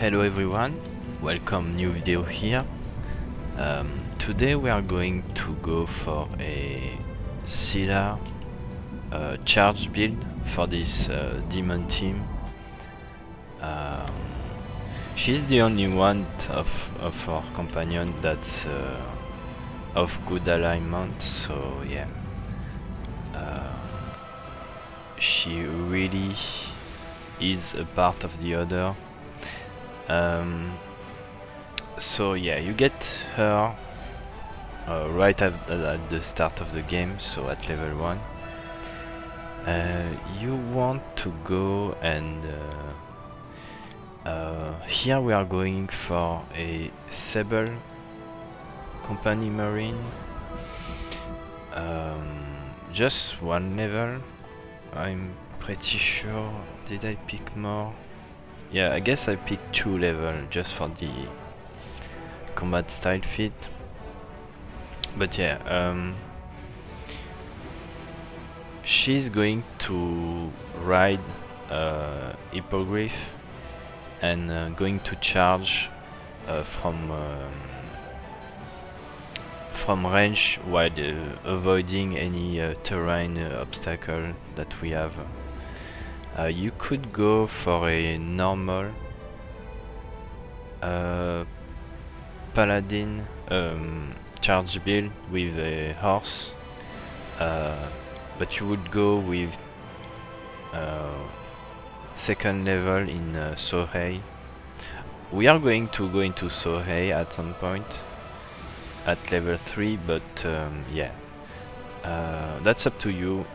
Hello everyone, welcome new video here. Today we are going to go for a Seelah charge build for this demon team. She's the only one of our companion that's of good alignment, so yeah. She really is a part of the other. So yeah, you get her right at the start of the game, so at level 1. You want to go and here we are going for a Sable company marine. Just 1 level, I'm pretty sure. Did I pick more? Yeah, I guess I picked 2 level just for the combat style fit. But yeah, she's going to ride Hippogriff and going to charge from range while avoiding any terrain obstacle that we have. You could go for a normal Paladin charge build with a horse, but you would go with 2nd level in Sohei. We are going to go into Sohei at some point at level 3, but yeah, that's up to you.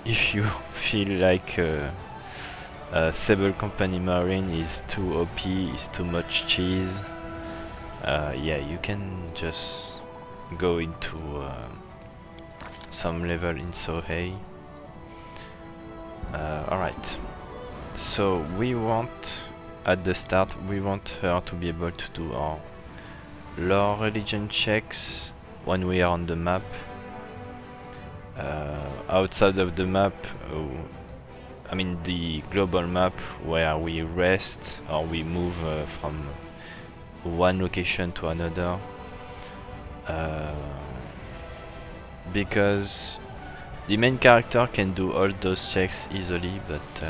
If you feel like Sable Company Marine is too OP, is too much cheese, yeah, you can just go into some level in Sohei. Alright, so we want, at the start, we want her to be able to do our Lreligion checks when we are on the map. Outside of the map, I mean the global map where we rest or we move from one location to another, because the main character can do all those checks easily, but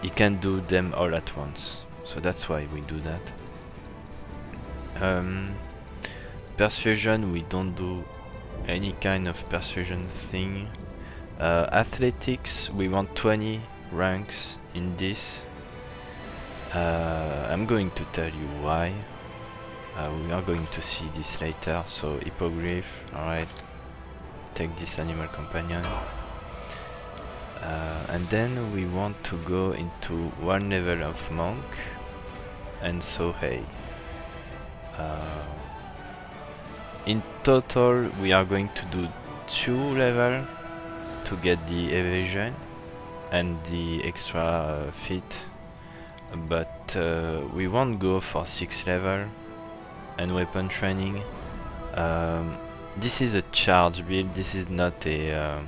he can do them all at once, so that's why we do that. Persuasion, we don't do any kind of persuasion thing. Athletics, we want 20 ranks in this. I'm going to tell you why. We are going to see this later. So Hippogriff, alright, take this animal companion. And then we want to go into 1 level of monk and Sohei. In total we are going to do 2 level to get the evasion and the extra feat, but we won't go for 6 level and weapon training. This is a charge build, this is not a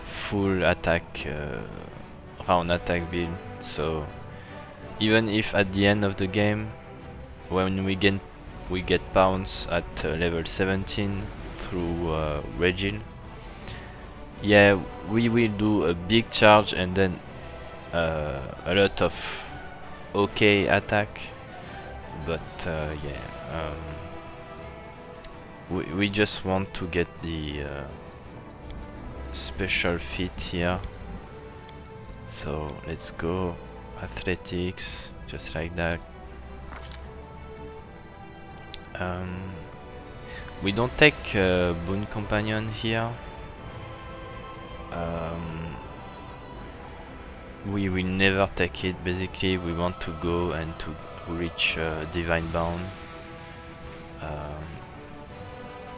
full attack round attack build, so even if at the end of the game when we get bounce at level 17 through Lreligion, yeah, we will do a big charge and then a lot of okay attack, but yeah, we just want to get the special feat here. So let's go athletics, just like that. We don't take Boon companion here. We will never take it. Basically, we want to go and to reach Divine Bound.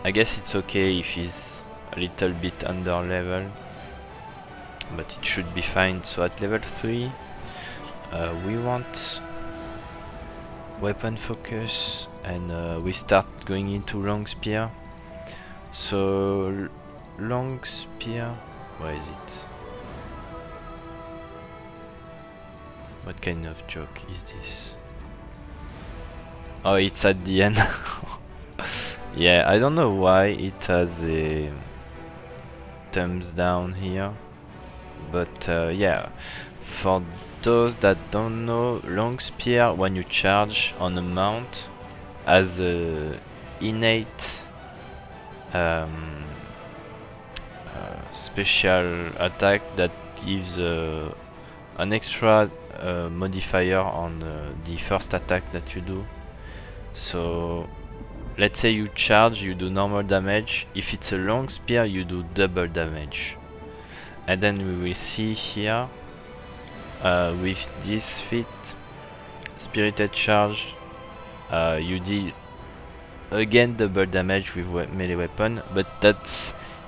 I guess it's okay if he's a little bit under level, but it should be fine. So at level 3, we want weapon focus, and we start going into Longspear. So Longspear, where is it? What kind of joke is this? Oh, it's at the end. Yeah, I don't know why it has a thumbs down here, but yeah, for those that don't know, Longspear, when you charge on a mount, has a innate special attack that gives an extra modifier on the first attack that you do. So let's say you charge, you do normal damage. If it's a long spear, you do double damage. And then we will see here with this feat, Spirited Charge, you deal again double damage with melee weapon, but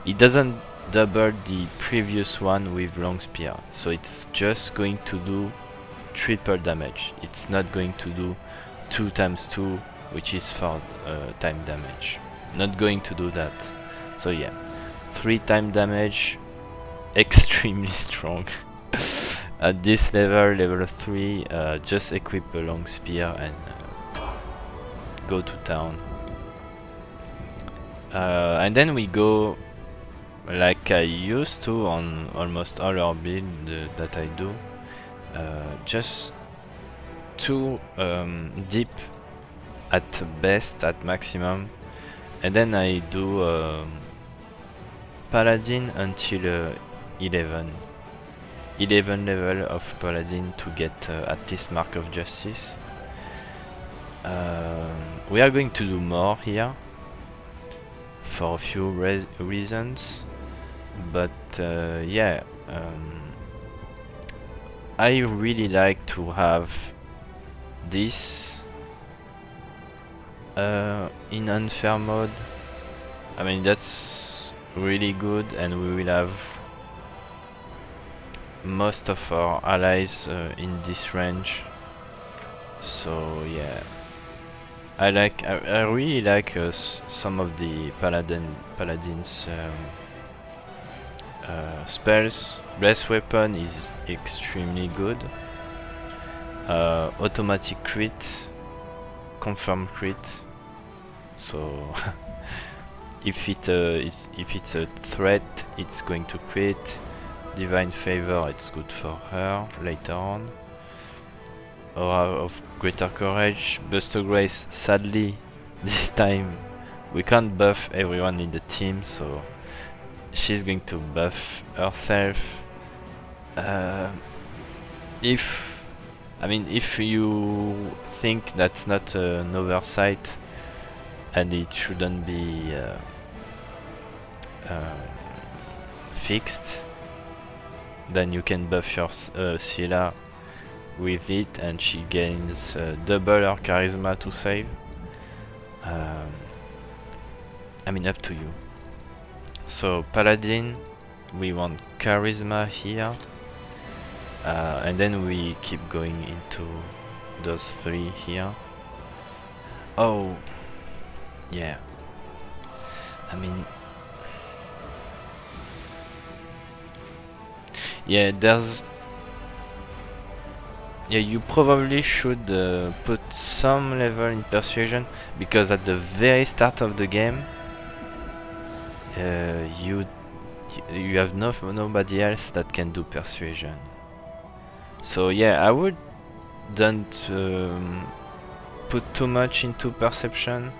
it doesn't double the previous one with long spear, so it's just going to do triple damage. It's not going to do 2 times 2, which is 4 time damage. Not going to do that. So yeah, 3 time damage, extremely strong. At this level 3, just equip a long spear and go to town. And then we go like I used to on almost all our build that I do, just 2 deep at best, at maximum, and then I do Paladin until 11 level of Paladin to get at least Mark of Justice. We are going to do more here for a few reasons, but yeah, I really like to have this in unfair mode. I mean, that's really good, and we will have most of our allies in this range. So yeah, I really like some of the paladins spells. Bless Weapon is extremely good. Automatic crit, confirm crit. So if it's a threat, it's going to crit. Divine Favor, it's good for her later on. Aura of Greater Courage, Buster Grace. Sadly, this time we can't buff everyone in the team, so she's going to buff herself. If you think that's not an oversight and it shouldn't be fixed, then you can buff your Seelah with it, and she gains double her charisma to save. I mean, up to you. So Paladin, we want charisma here, and then we keep going into those 3 here. Oh yeah, I mean, yeah, you probably should put some level in Persuasion, because at the very start of the game you have nobody else that can do Persuasion. So yeah, I would don't put too much into Perception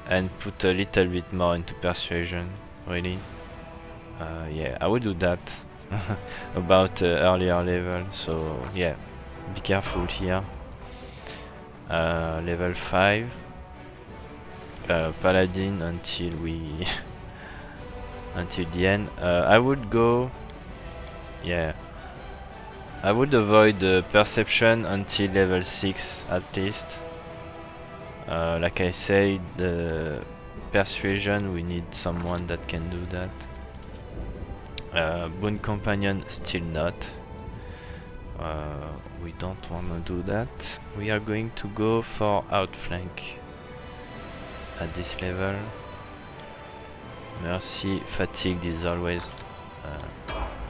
and put a little bit more into Persuasion, really. Yeah, I would do that about earlier level, so yeah, be careful here. Level 5 Paladin until we until the end. I would go, yeah, I would avoid Perception until level 6 at least. Like I said, the Persuasion, we need someone that can do that. Boon Companion, still not. We don't want to do that. We are going to go for Outflank at this level. Mercy, Fatigue is always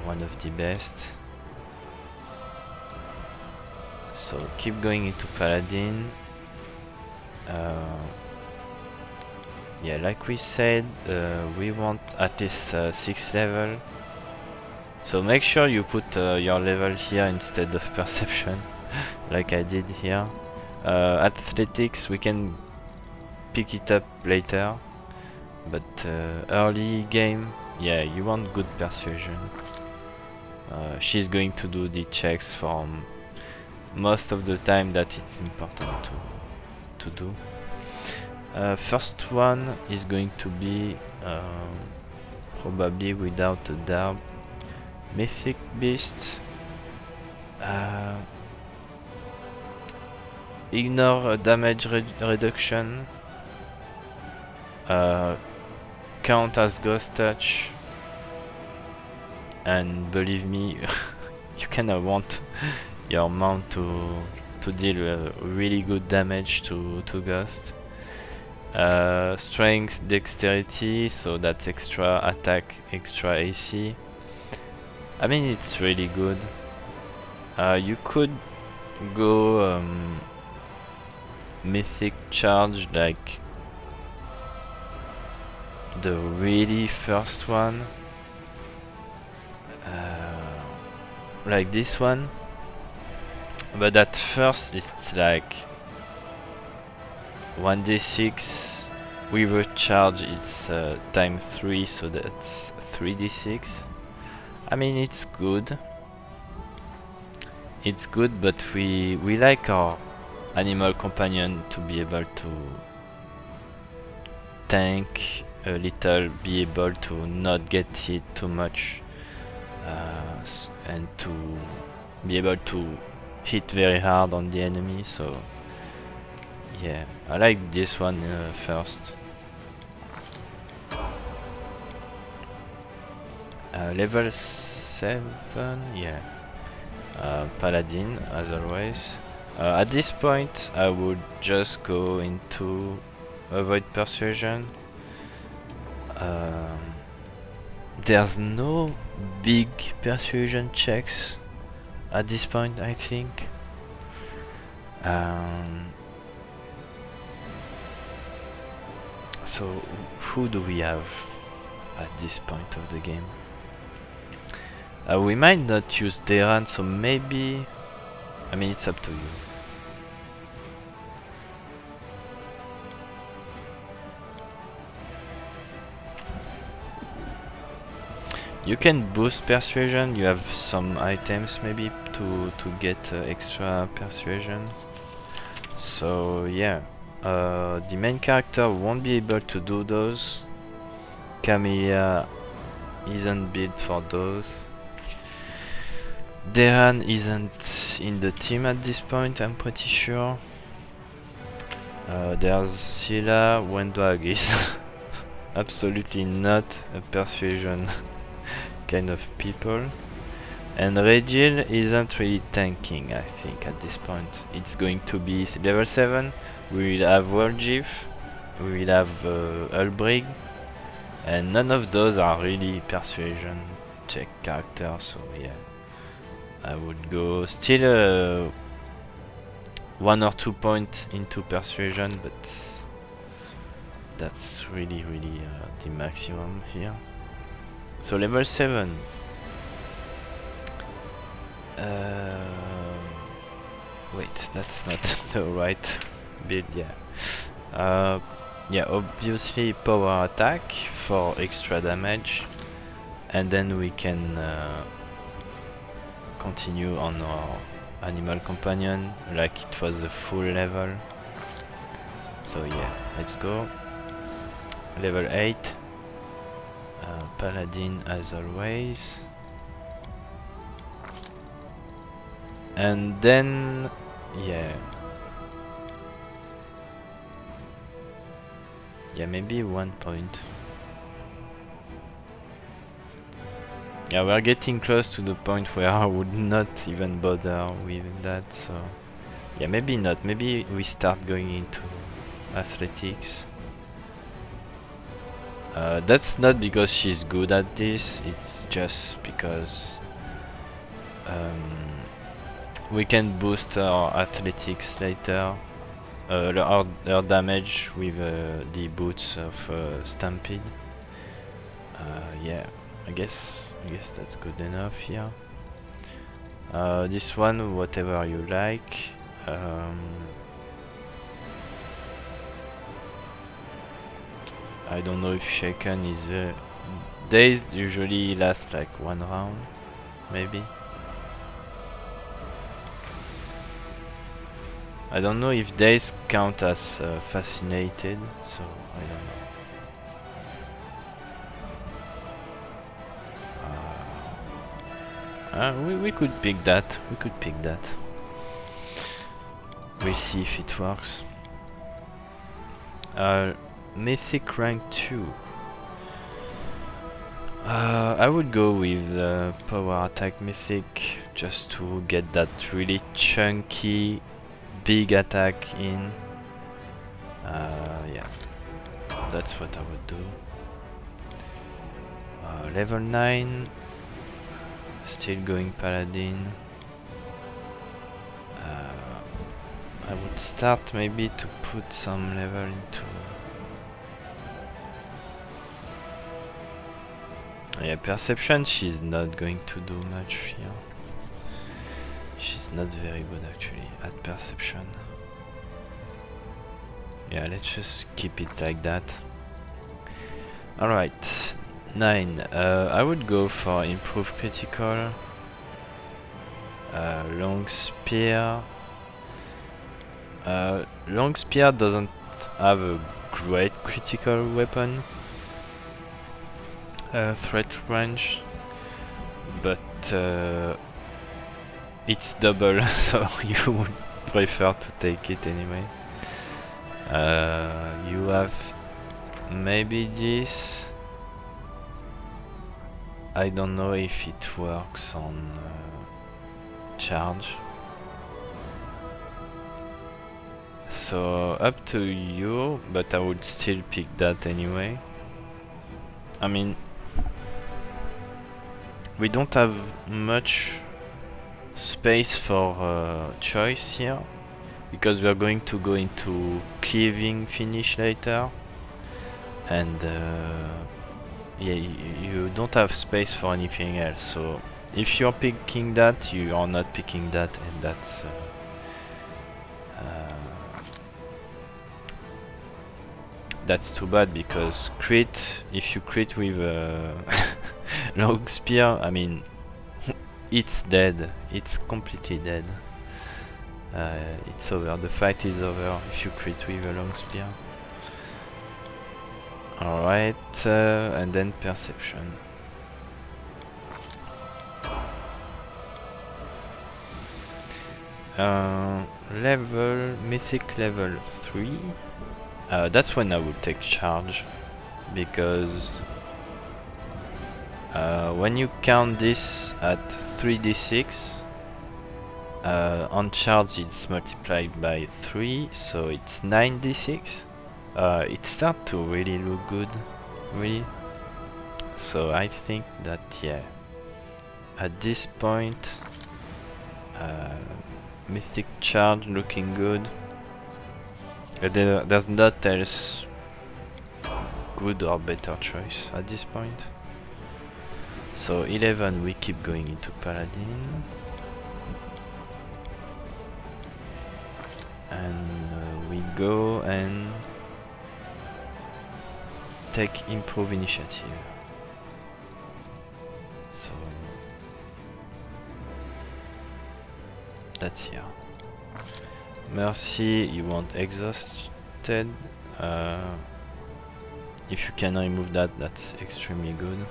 one of the best. So keep going into Paladin. Yeah, like we said, we want at least 6th level. So make sure you put your level here instead of perception, like I did here. Athletics, we can pick it up later, but early game, yeah, you want good persuasion. She's going to do the checks for most of the time that it's important to do. First one is going to be probably without a doubt Mythic Beast. Ignore damage reduction. Count as ghost touch. And believe me, you kinda want your mount to deal really good damage to ghost. Strength, dexterity, so that's extra attack, extra AC. I mean, it's really good. You could go Mythic Charge, like the really first one, like this one, but at first it's like 1d6 with a charge. It's time 3, so that's 3d6. I mean, it's good. It's good, but we like our animal companion to be able to tank a little, be able to not get hit too much, and to be able to hit very hard on the enemy. So yeah, I like this one first. Level 7, yeah. Paladin, as always. At this point, I would just go into avoid persuasion. There's no big persuasion checks at this point, I think. So who do we have at this point of the game? We might not use Deran, so maybe, I mean, it's up to you. You can boost persuasion. You have some items maybe to get extra persuasion. So yeah, the main character won't be able to do those. Camellia isn't built for those. Deran isn't in the team at this point, I'm pretty sure. There's Seelah. Wendwag is absolutely not a persuasion kind of people. And Regil isn't really tanking, I think, at this point. It's going to be level 7. We will have Worldgif, we will have Ulbrig, and none of those are really persuasion check characters, so yeah. I would go still 1 or 2 points into persuasion, but that's really the maximum here. So level 7. Wait, that's not the right build, yeah. Yeah, obviously power attack for extra damage, and then we can continue on our animal companion like it was a full level. So yeah, let's go. Level 8. Paladin as always. And then yeah, maybe 1 point. Yeah, we're getting close to the point where I would not even bother with that, so yeah, maybe not. Maybe we start going into athletics. That's not because she's good at this, it's just because we can boost our athletics later, our damage with the boots of Stampede. Yeah, I guess that's good enough here. This one, whatever you like. I don't know if Shaken is days usually last like 1 round, maybe. I don't know if days count as fascinated, so I don't know. We could pick that. We could pick that. We'll see if it works. Mythic rank 2. I would go with Power Attack Mythic just to get that really chunky big attack in. Yeah, that's what I would do. Level 9, still going Paladin. I would start maybe to put some level into. Yeah, Perception, she's not going to do much here. She's not very good actually at Perception. Yeah, let's just keep it like that. Alright, 9. I would go for Improved Critical. Longspear. Longspear doesn't have a great critical weapon. Threat range. But it's double, so you would prefer to take it anyway. You have maybe this. I don't know if it works on charge. So up to you, but I would still pick that anyway. I mean, we don't have much space for choice here, because we are going to go into cleaving finish later, and yeah, you don't have space for anything else. So if you're picking that, you are not picking that, and that's too bad, because crit, if you crit with Longspear, I mean, it's dead. It's completely dead. It's over. The fight is over if you crit with a Longspear. Alright, and then Perception. Mythic level 3. That's when I would take charge, because when you count this at 3d6, on charge it's multiplied by 3, so it's 9d6. It starts to really look good, really. So I think that, yeah, at this point, Mythic Charge looking good. There's not else good or better choice at this point. So 11, we keep going into Paladin. And we go and take Improve Initiative. So that's here. Mercy, you want exhausted. If you can remove that, that's extremely good.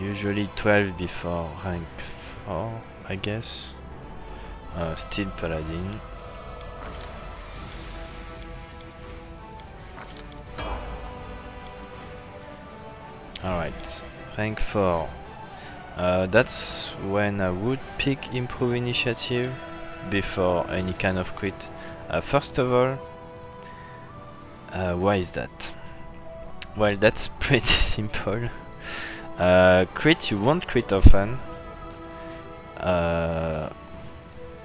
Usually 12 before rank 4, I guess. Still Paladin. Alright, rank 4. That's when I would pick Improve Initiative before any kind of crit. First of all, why is that? Well, that's pretty simple. Crit, you won't crit often.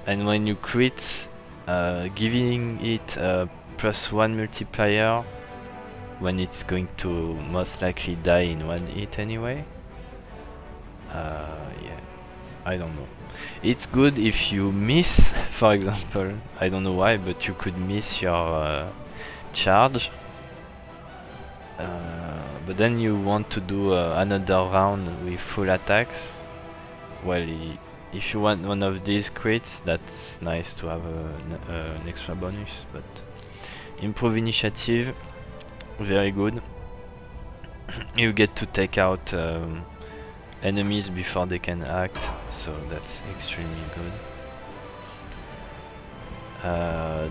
And when you crit, giving it a +1 multiplier when it's going to most likely die in one hit anyway. Yeah, I don't know. It's good if you miss, for example. I don't know why, but you could miss your charge. But then you want to do another round with full attacks. Well, if you want one of these crits, that's nice to have an extra bonus. But improve initiative, very good. You get to take out enemies before they can act, so that's extremely good.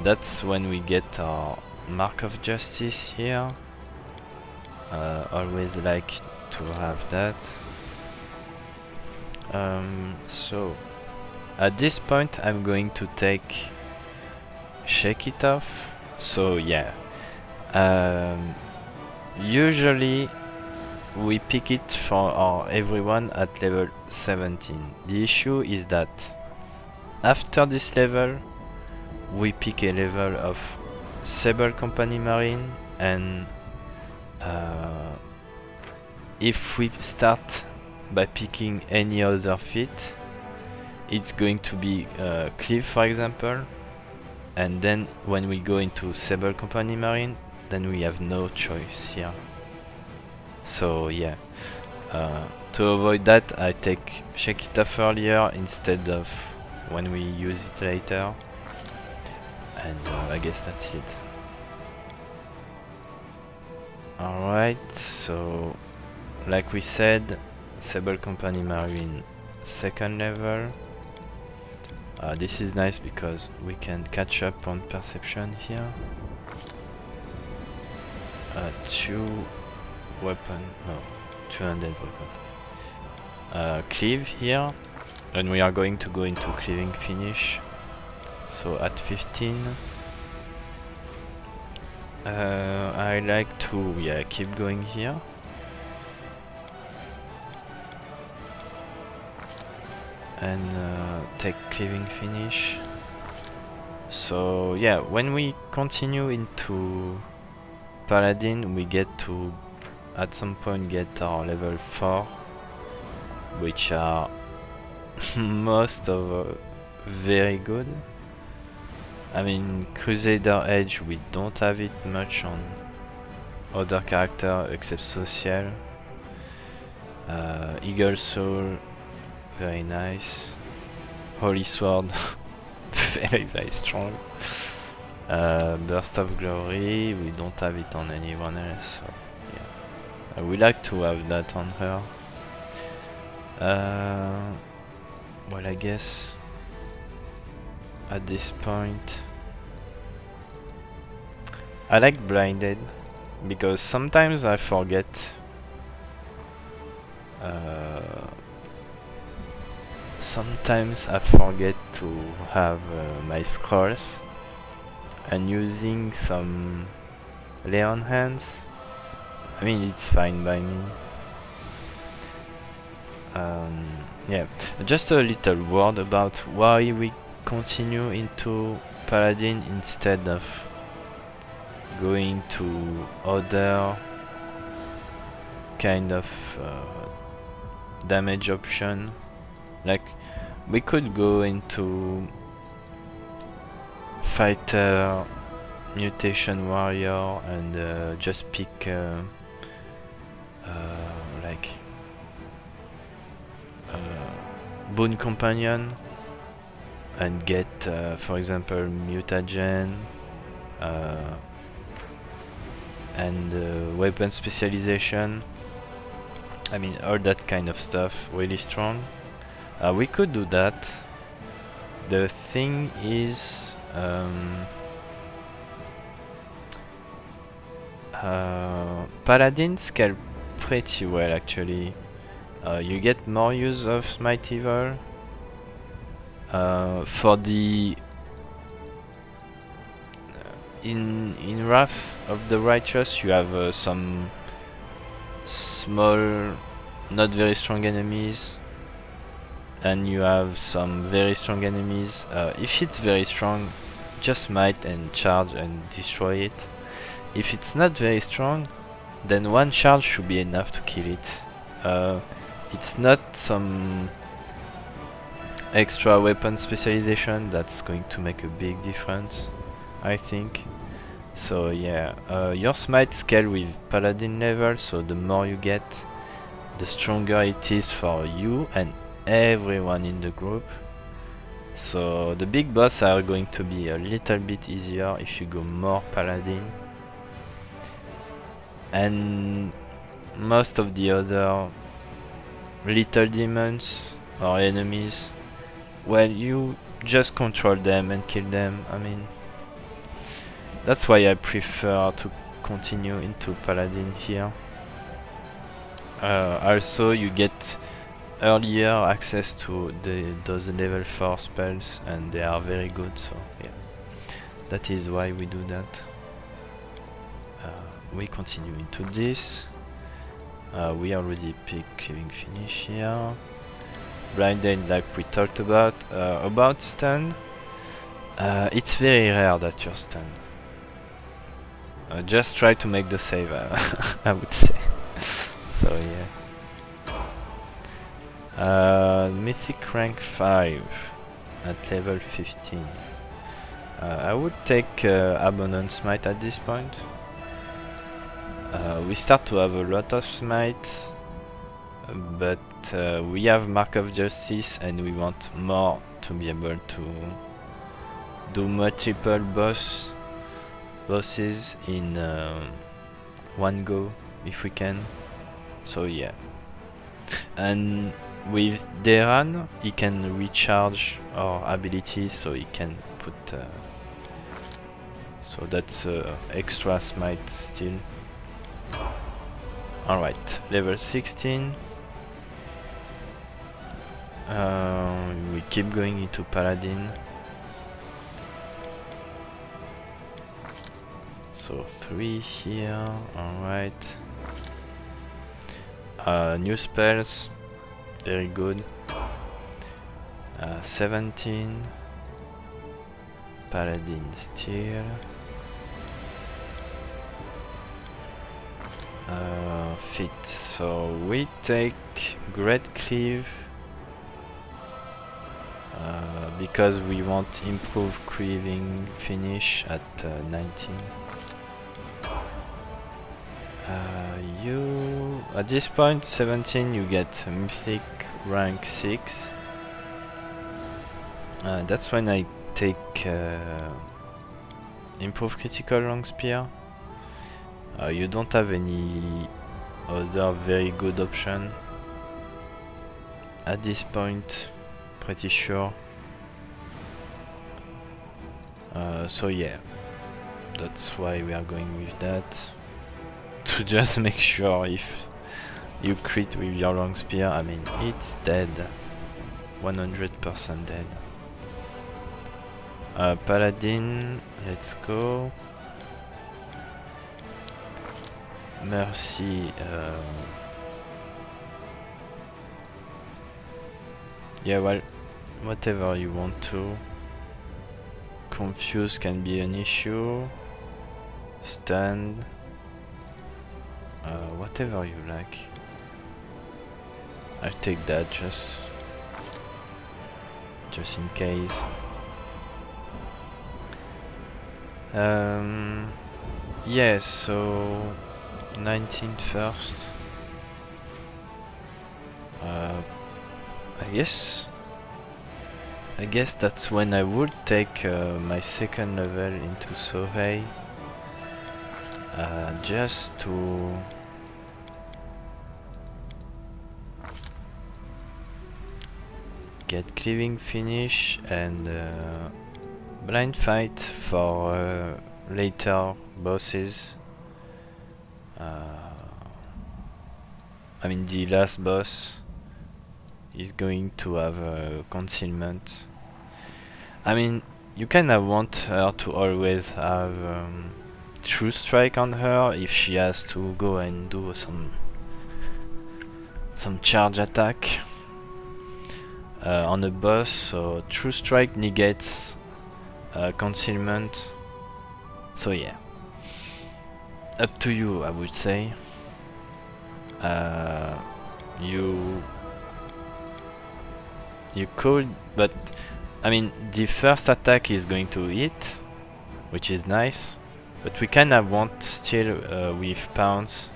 That's when we get our Mark of Justice here. Always like to have that. So at this point I'm going to take Shake It Off. So yeah, usually we pick it for everyone at level 17. The issue is that after this level we pick a level of Sable Company Marine, and if we start by picking any other feat, it's going to be Cleave, for example, and then when we go into Sable Company Marine, then we have no choice here. So yeah, to avoid that I take Shake It Off earlier instead of when we use it later, and I guess that's it. Alright, so like we said, Sable Company Marine 2nd level. This is nice because we can catch up on perception here. 2 weapon, no, 200 weapon. Cleave here, and we are going to go into cleaving finish. So at 15. I like to keep going here. And take cleaving finish. So yeah, when we continue into Paladin, we get to at some point get our level 4, which are most of very good. I mean, Crusader Edge, we don't have it much on other character except Social. Eagle Soul, very nice. Holy Sword, very strong. Burst of Glory, we don't have it on anyone else, so yeah. I would like to have that on her. Well, I guess at this point I like Blinded because sometimes I forget to have my scrolls, and using some lay on hands, I mean, it's fine by me. Yeah, just a little word about why we continue into Paladin instead of going to other kind of damage option. Like, we could go into Fighter, Mutation Warrior, and just pick like Boon Companion and get, for example, Mutagen and weapon specialization. I mean, all that kind of stuff, really strong. We could do that. The thing is, Paladin scale pretty well actually. You get more use of Smite Evil. For the in Wrath of the Righteous, you have some small not very strong enemies, and you have some very strong enemies. If it's very strong, just smite and charge and destroy it. If it's not very strong, then one charge should be enough to kill it. It's not some extra weapon specialization that's going to make a big difference, I think. So yeah, your smite scale with paladin level, so the more you get, the stronger it is for you and everyone in the group. So the big boss are going to be a little bit easier if you go more paladin, and most of the other little demons or enemies, well, you just control them and kill them. I mean, that's why I prefer to continue into paladin here. Also, you get earlier access to those level 4 spells, and they are very good, so yeah, that is why we do that. We continue into this. We already picked Cleaving Finish here. Blinded, like we talked about. About stun, it's very rare that you're stunned. Just try to make the save, I would say. So yeah. Mythic rank 5 at level 15. I would take Abundant Smite at this point. We start to have a lot of smites, but we have Mark of Justice, and we want more to be able to do multiple bosses in one go if we can. So yeah, and with Deran he can recharge our abilities, so he can put so that's extra smite still. Alright, level 16. We keep going into paladin. So 3 here, alright. New spells, very good. 17. Paladin still. Fit, so we take Great Cleave because we want improved cleaving finish at 19. You at this point 17 you get Mythic rank 6. That's when I take improved critical Longspear. You don't have any other very good option at this point, pretty sure. So yeah, that's why we are going with that, to just make sure if you crit with your Longspear, I mean, it's dead, 100% dead. Paladin, let's go. Mercy, yeah, well, whatever you want to. Confuse can be an issue. Stand, whatever you like. I'll take that just in case. Yeah, so 19th first. I guess that's when I would take my second level into Sohei, just to get cleaving finish and blind fight for later bosses. I mean, the last boss is going to have concealment. I mean, you kind of want her to always have True Strike on her if she has to go and do some some charge attack on a boss. So True Strike negates concealment. So yeah, up to you, I would say. You could, but I mean the first attack is going to hit, which is nice, but we kinda want still with pounce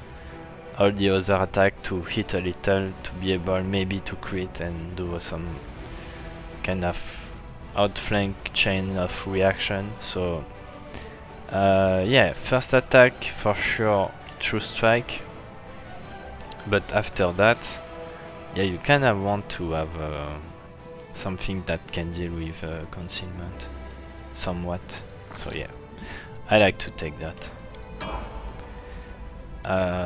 all the other attack to hit a little, to be able maybe to crit and do some kind of outflank chain of reaction. So yeah, first attack for sure True Strike, but after that, yeah, you kinda want to have something that can deal with concealment somewhat. So yeah, I like to take that.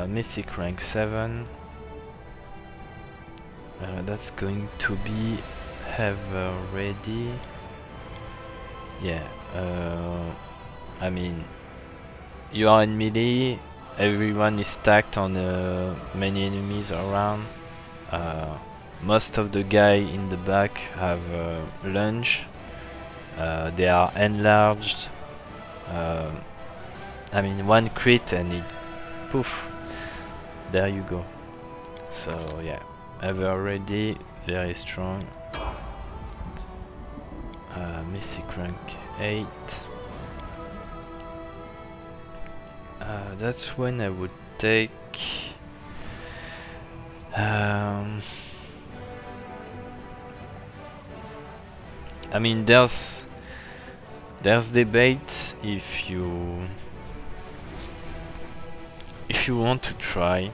Mythic rank 7. That's going to be ever ready. Yeah, I mean, you are in melee, everyone is stacked on many enemies around. Most of the guy in the back have lunge. They are enlarged. I mean, one crit and it poof, there you go. So yeah, ever ready, very strong. Mythic rank 8. That's when I would take I mean, there's debate if you want to try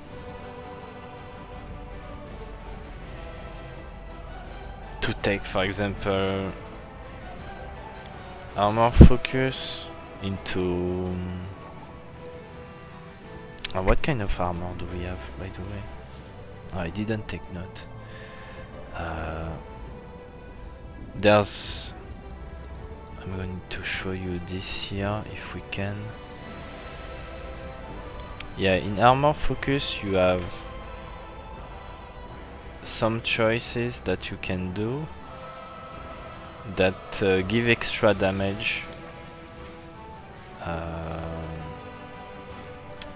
to take, for example, armor focus into what kind of armor do we have, by the way? Oh, I didn't take note. There's, I'm going to show you this here if we can. Yeah, in armor focus you have some choices that you can do that give extra damage.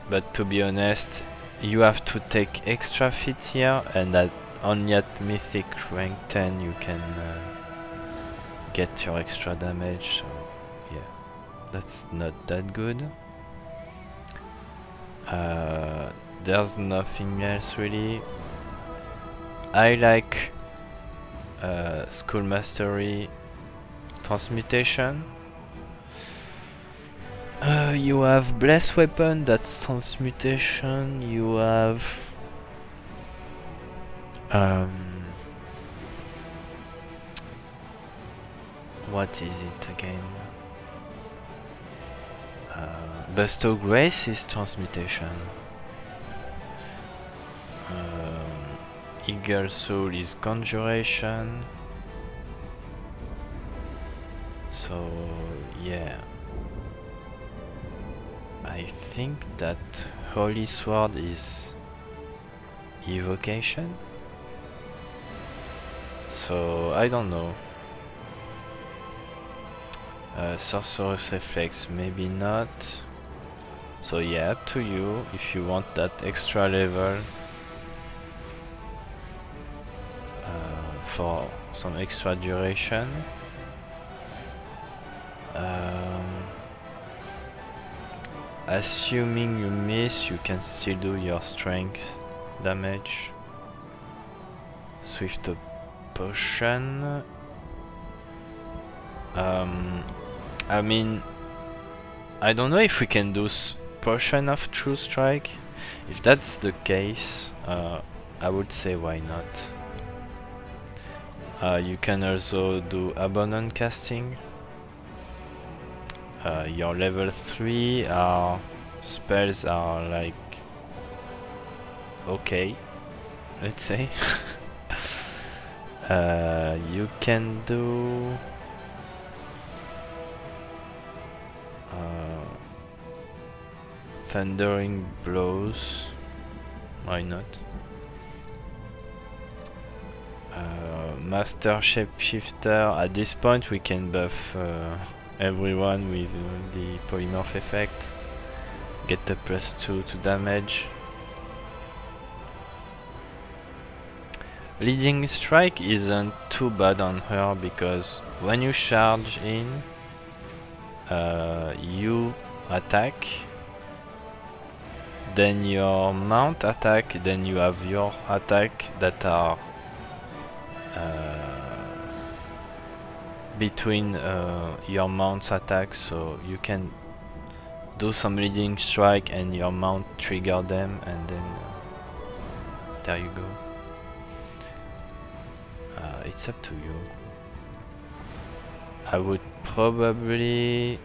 But to be honest, you have to take extra feat here, and that only at Mythic rank 10 you can get your extra damage, so yeah, that's not that good. There's nothing else really. I like School Mastery Transmutation. You have Blessed Weapon, that's Transmutation. You have what is it again? Bestow Grace is Transmutation. Eagle Soul is Conjuration. So yeah, I think that Holy Sword is Evocation. So I don't know. Sorcerer's Reflex, maybe not. So yeah, up to you if you want that extra level for some extra duration. Assuming you miss, you can still do your strength damage. Swift Potion. I mean, I don't know if we can do Potion of True Strike. If that's the case, I would say why not. You can also do Abundant Casting. Your level 3 spells are like okay, let's say. You can do Thundering Blows, why not? Master Shapeshifter. At this point we can buff everyone with the polymorph effect. Get a +2 to damage. Leading strike isn't too bad on her because when you charge in, you attack, then your mount attack, then you have your attack that are between your mount's attacks, so you can do some leading strike and your mount trigger them, and then there you go. It's up to you. I would probably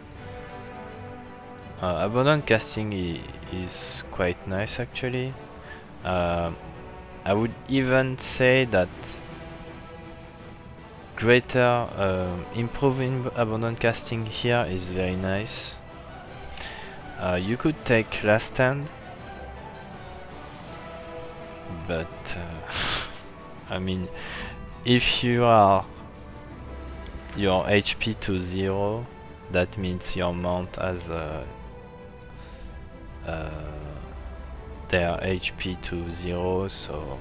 Abundant casting is quite nice actually. I would even say that greater improving Abundant casting here is very nice. You could take Last Stand, but I mean, if you are your HP to 0, that means your mount has their HP to 0, so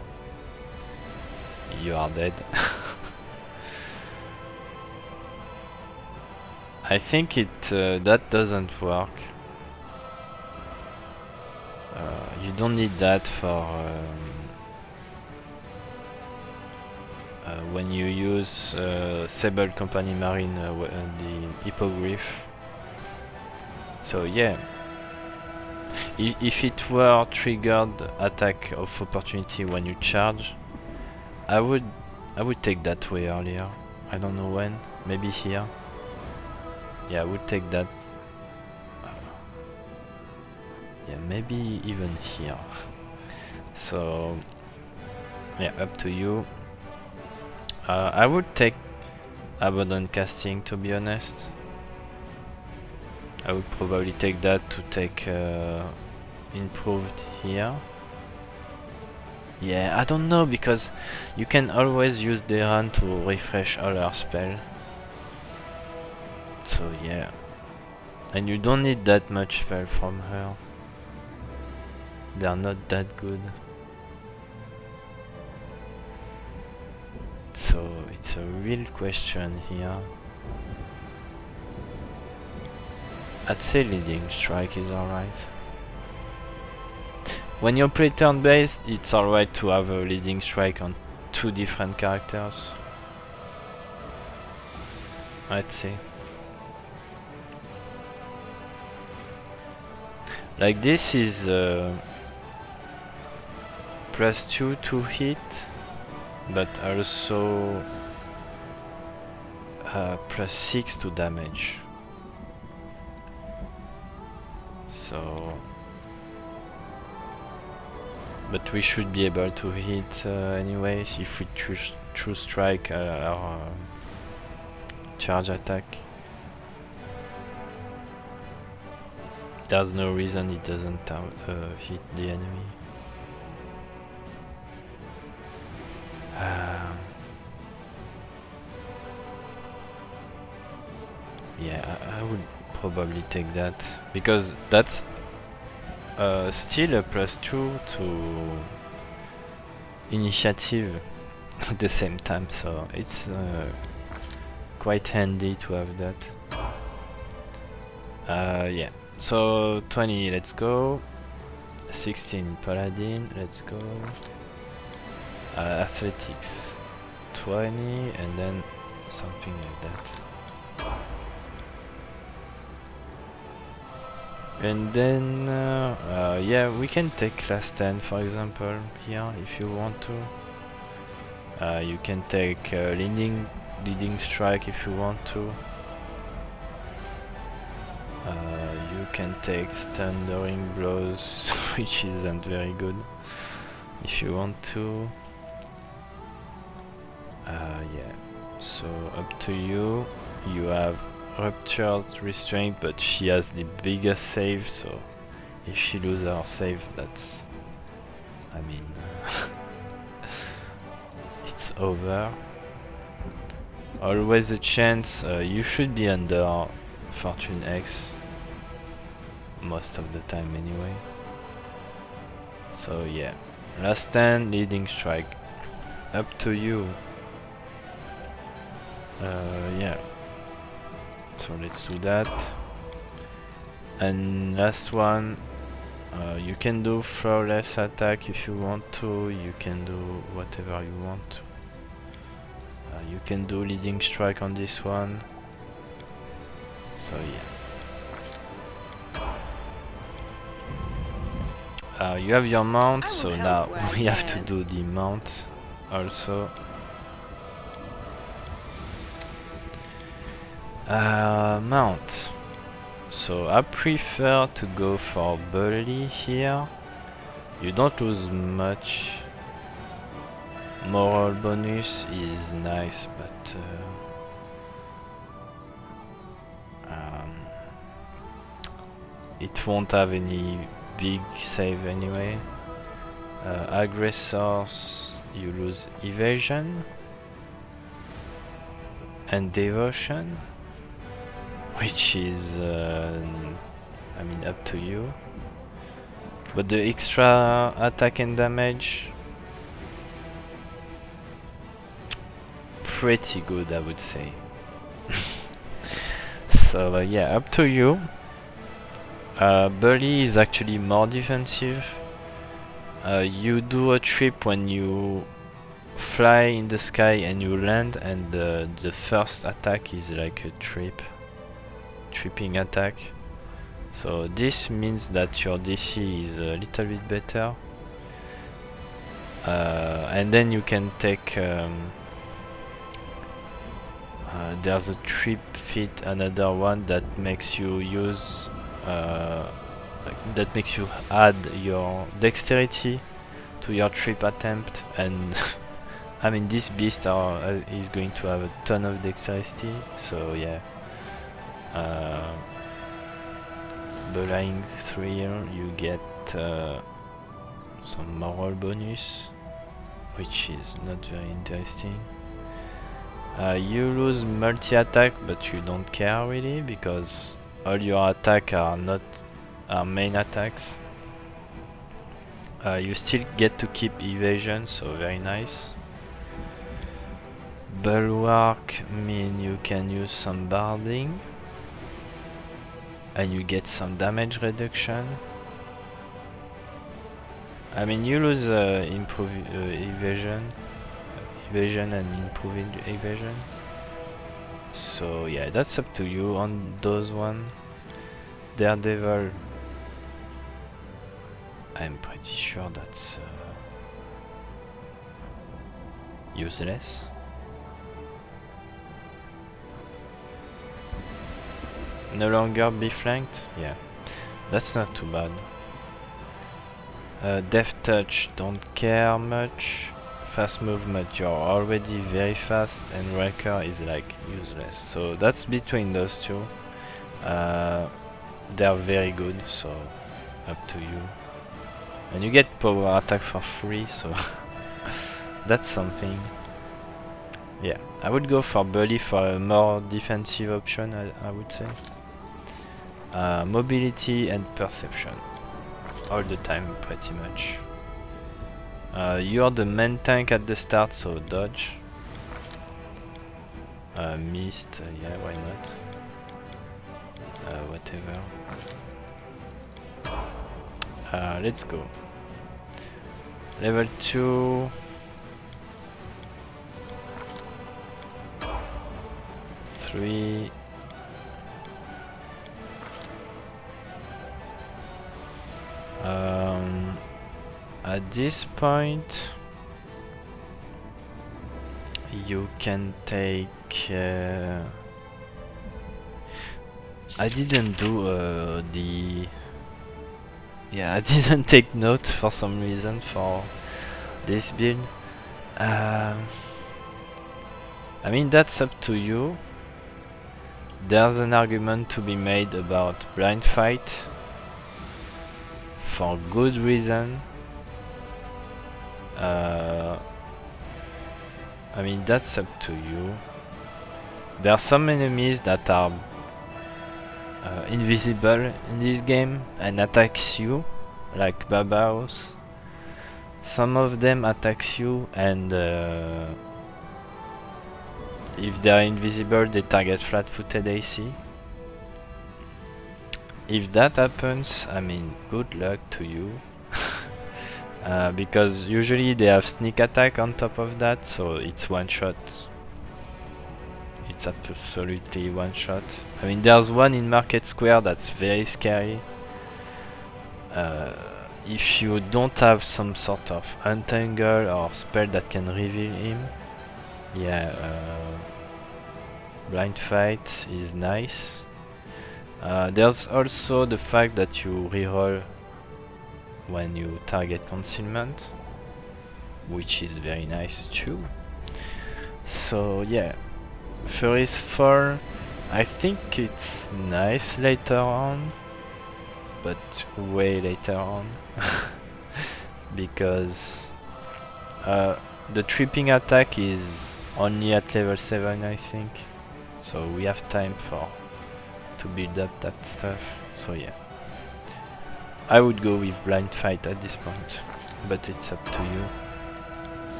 you are dead. I think that doesn't work. You don't need that for when you use Sable Company Marine, the Hippogriff. So yeah, if it were triggered attack of opportunity when you charge, I would take that way earlier. I don't know when, maybe here. Yeah, I would take that. Yeah, maybe even here. So yeah, up to you. I would take Abundant casting, to be honest. I would probably take that to take Improved here. Yeah, I don't know, because you can always use the run to refresh all her spell. So yeah, and you don't need that much spell from her. They are not that good. So it's a real question here. I'd say leading strike is alright. When you play turn based, it's alright to have a leading strike on 2 different characters, I'd say. Like this is +2 to hit, but also +6 to damage. So, but we should be able to hit anyways if we choose strike or charge attack. There's no reason it doesn't hit the enemy. Yeah, I would probably take that, because that's still a +2 to initiative at the same time, so it's quite handy to have that. Yeah, so 20, let's go. 16 Paladin, let's go. Athletics 20, and then something like that. And then yeah, we can take Last Stand, for example, here if you want to. You can take leading strike if you want to. You can take Thundering Blows, which isn't very good, if you want to. Yeah, so up to you. You have Ruptured Restraint, but she has the biggest save, so if she loses her save, that's, I mean, it's over. always a chance. You should be under Fortune X most of the time anyway. So yeah, last stand, leading strike, up to you. Yeah, so let's do that. And last one, you can do flawless attack if you want to, you can do whatever you want to. You can do leading strike on this one. So yeah. You have your mount, so now we have to do the mount also. Mount. So I prefer to go for Bully here. You don't lose much. Moral bonus is nice, but it won't have any big save anyway. Aggressors, you lose evasion and devotion, which is I mean, up to you, but the extra attack and damage, pretty good, I would say. So yeah, up to you. Bully is actually more defensive. You do a trip when you fly in the sky and you land, and the first attack is like a tripping attack. So this means that your DC is a little bit better. And then you can take there's a trip fit, another one that makes you use that makes you add your dexterity to your trip attempt, and I mean, this beast is going to have a ton of dexterity, so yeah. Bullying thrill, you get some moral bonus, which is not very interesting. You lose multi-attack, but you don't care really, because all your attacks are not main attacks. You still get to keep evasion, so very nice. Bulwark mean you can use some barding, and you get some damage reduction. I mean, you lose evasion and improving evasion. So yeah, that's up to you on those one. Daredevil, I'm pretty sure that's useless. No longer be flanked? Yeah, that's not too bad. Death Touch, don't care much. Fast movement, you're already very fast, and Wrecker is like useless. So that's between those two. They're very good, so up to you. And you get power attack for free, so that's something. Yeah, I would go for Bully for a more defensive option, I would say. Mobility and perception, all the time pretty much. You're the main tank at the start, so dodge. Mist, yeah, why not? Whatever. Let's go. Level 2. 3. At this point, you can take. I didn't do the. Yeah, I didn't take notes for some reason for this build. I mean, that's up to you. There's an argument to be made about blind fight for good reason. I mean, that's up to you. There are some enemies that are invisible in this game and attacks you, like Babaos. Some of them attacks you and if they are invisible they target flat-footed AC. If that happens, I mean, good luck to you. Because usually they have sneak attack on top of that, so it's one shot. It's absolutely one shot. I mean, there's one in Market Square that's very scary. If you don't have some sort of untangle or spell that can reveal him, yeah, blind fight is nice. There's also the fact that you reroll when you target concealment, which is very nice too. So yeah, Fury's Fall, I think it's nice later on, but way later on. Because the tripping attack is only at level 7, I think, so we have time to build up that stuff. So yeah, I would go with blind fight at this point, but it's up to you.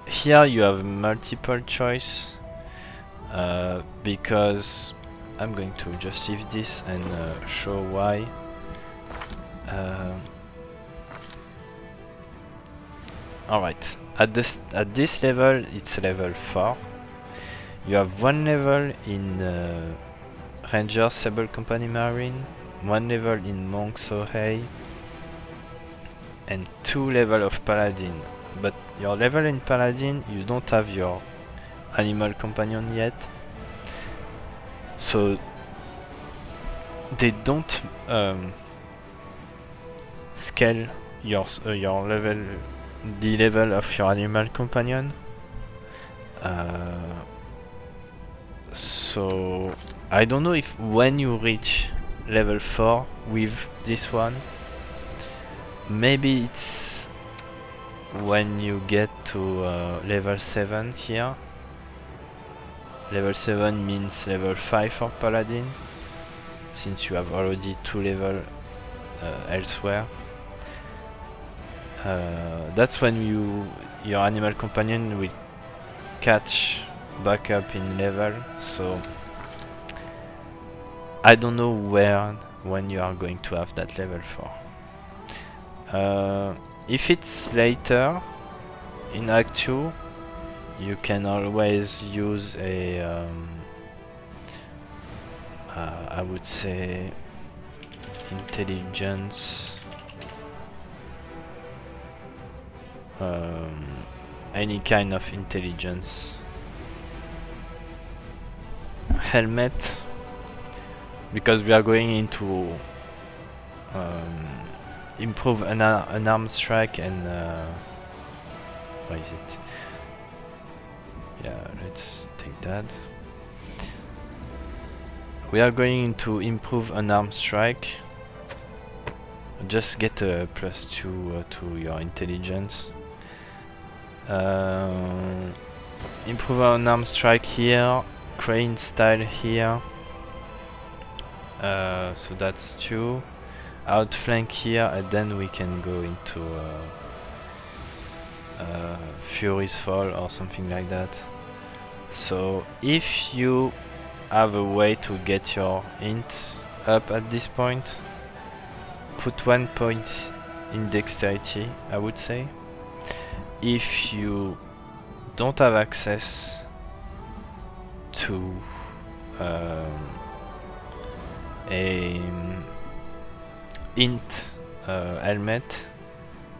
Here you have multiple choice, because I'm going to just leave this and show why. Alright, at this level it's level 4. You have one level in Ranger Sable Company Marine, one level in Monk Sohei, and 2 level of Paladin. But your level in Paladin, you don't have your animal companion yet, so they don't scale your level, the level of your animal companion. So I don't know if when you reach level 4 with this one, maybe it's when you get to level 7 here. Level 7 means level 5 for Paladin, since you have already 2 levels elsewhere. That's when your animal companion will catch back up in level, so I don't know when you are going to have that level 4. If it's later in Act 2, you can always use a I would say intelligence, any kind of intelligence helmet, because we are going into improve an arm strike and what is it? Yeah, let's take that. We are going to improve an arm strike. Just get a +2 to your intelligence. Improve an arm strike here, crane style here. So that's 2. Outflank here, and then we can go into Fury's Fall or something like that. So if you have a way to get your int up at this point, put 1 point in dexterity, I would say. If you don't have access to a int helmet,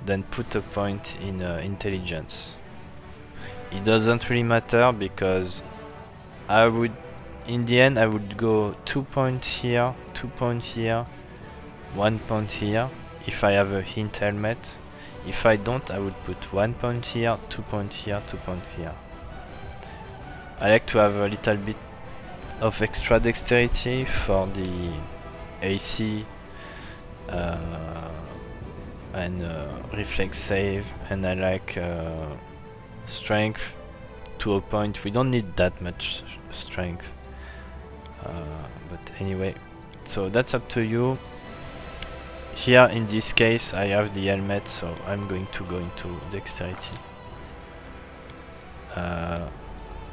then put a point in intelligence. It doesn't really matter, because I would, in the end, I would go 2 points here, 2 points here, 1 point here, if I have a hint helmet. If I don't, I would put 1 point here, 2 points here, 2 points here. I like to have a little bit of extra dexterity for the AC and reflex save, and I like strength to a point. We don't need that much strength. But anyway, so that's up to you. Here in this case I have the helmet, so I'm going to go into dexterity.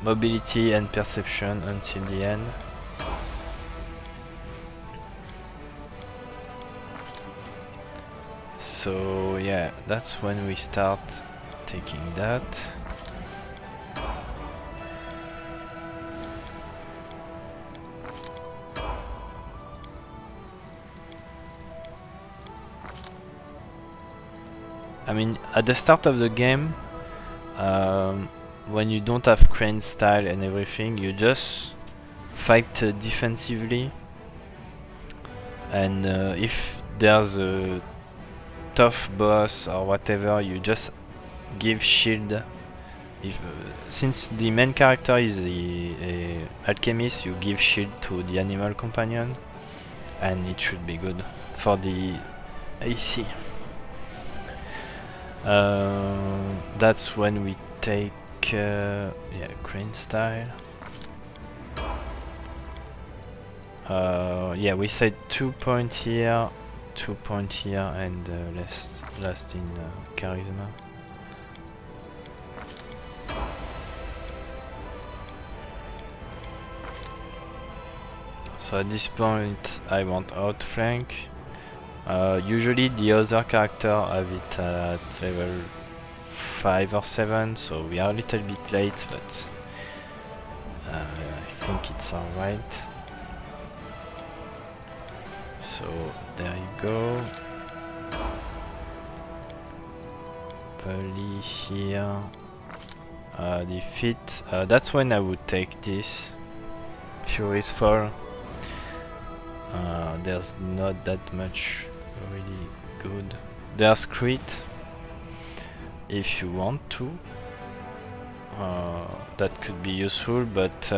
Mobility and perception until the end. So yeah, that's when we start taking that. I mean, at the start of the game, when you don't have crane style and everything, you just fight defensively, and if there's a tough boss or whatever, you just give shield. If since the main character is the alchemist, you give shield to the animal companion, and it should be good for the AC. That's when we take yeah, crane style. Yeah, we said 2 points here, 2 points here, and last in charisma. So at this point I want outflank. Usually the other character have it at level 5 or 7, so we are a little bit late, but I think it's alright. So there you go. Pld here. The feet, that's when I would take this. Fury's Fall. There's not that much really good. There's crit if you want to. That could be useful, but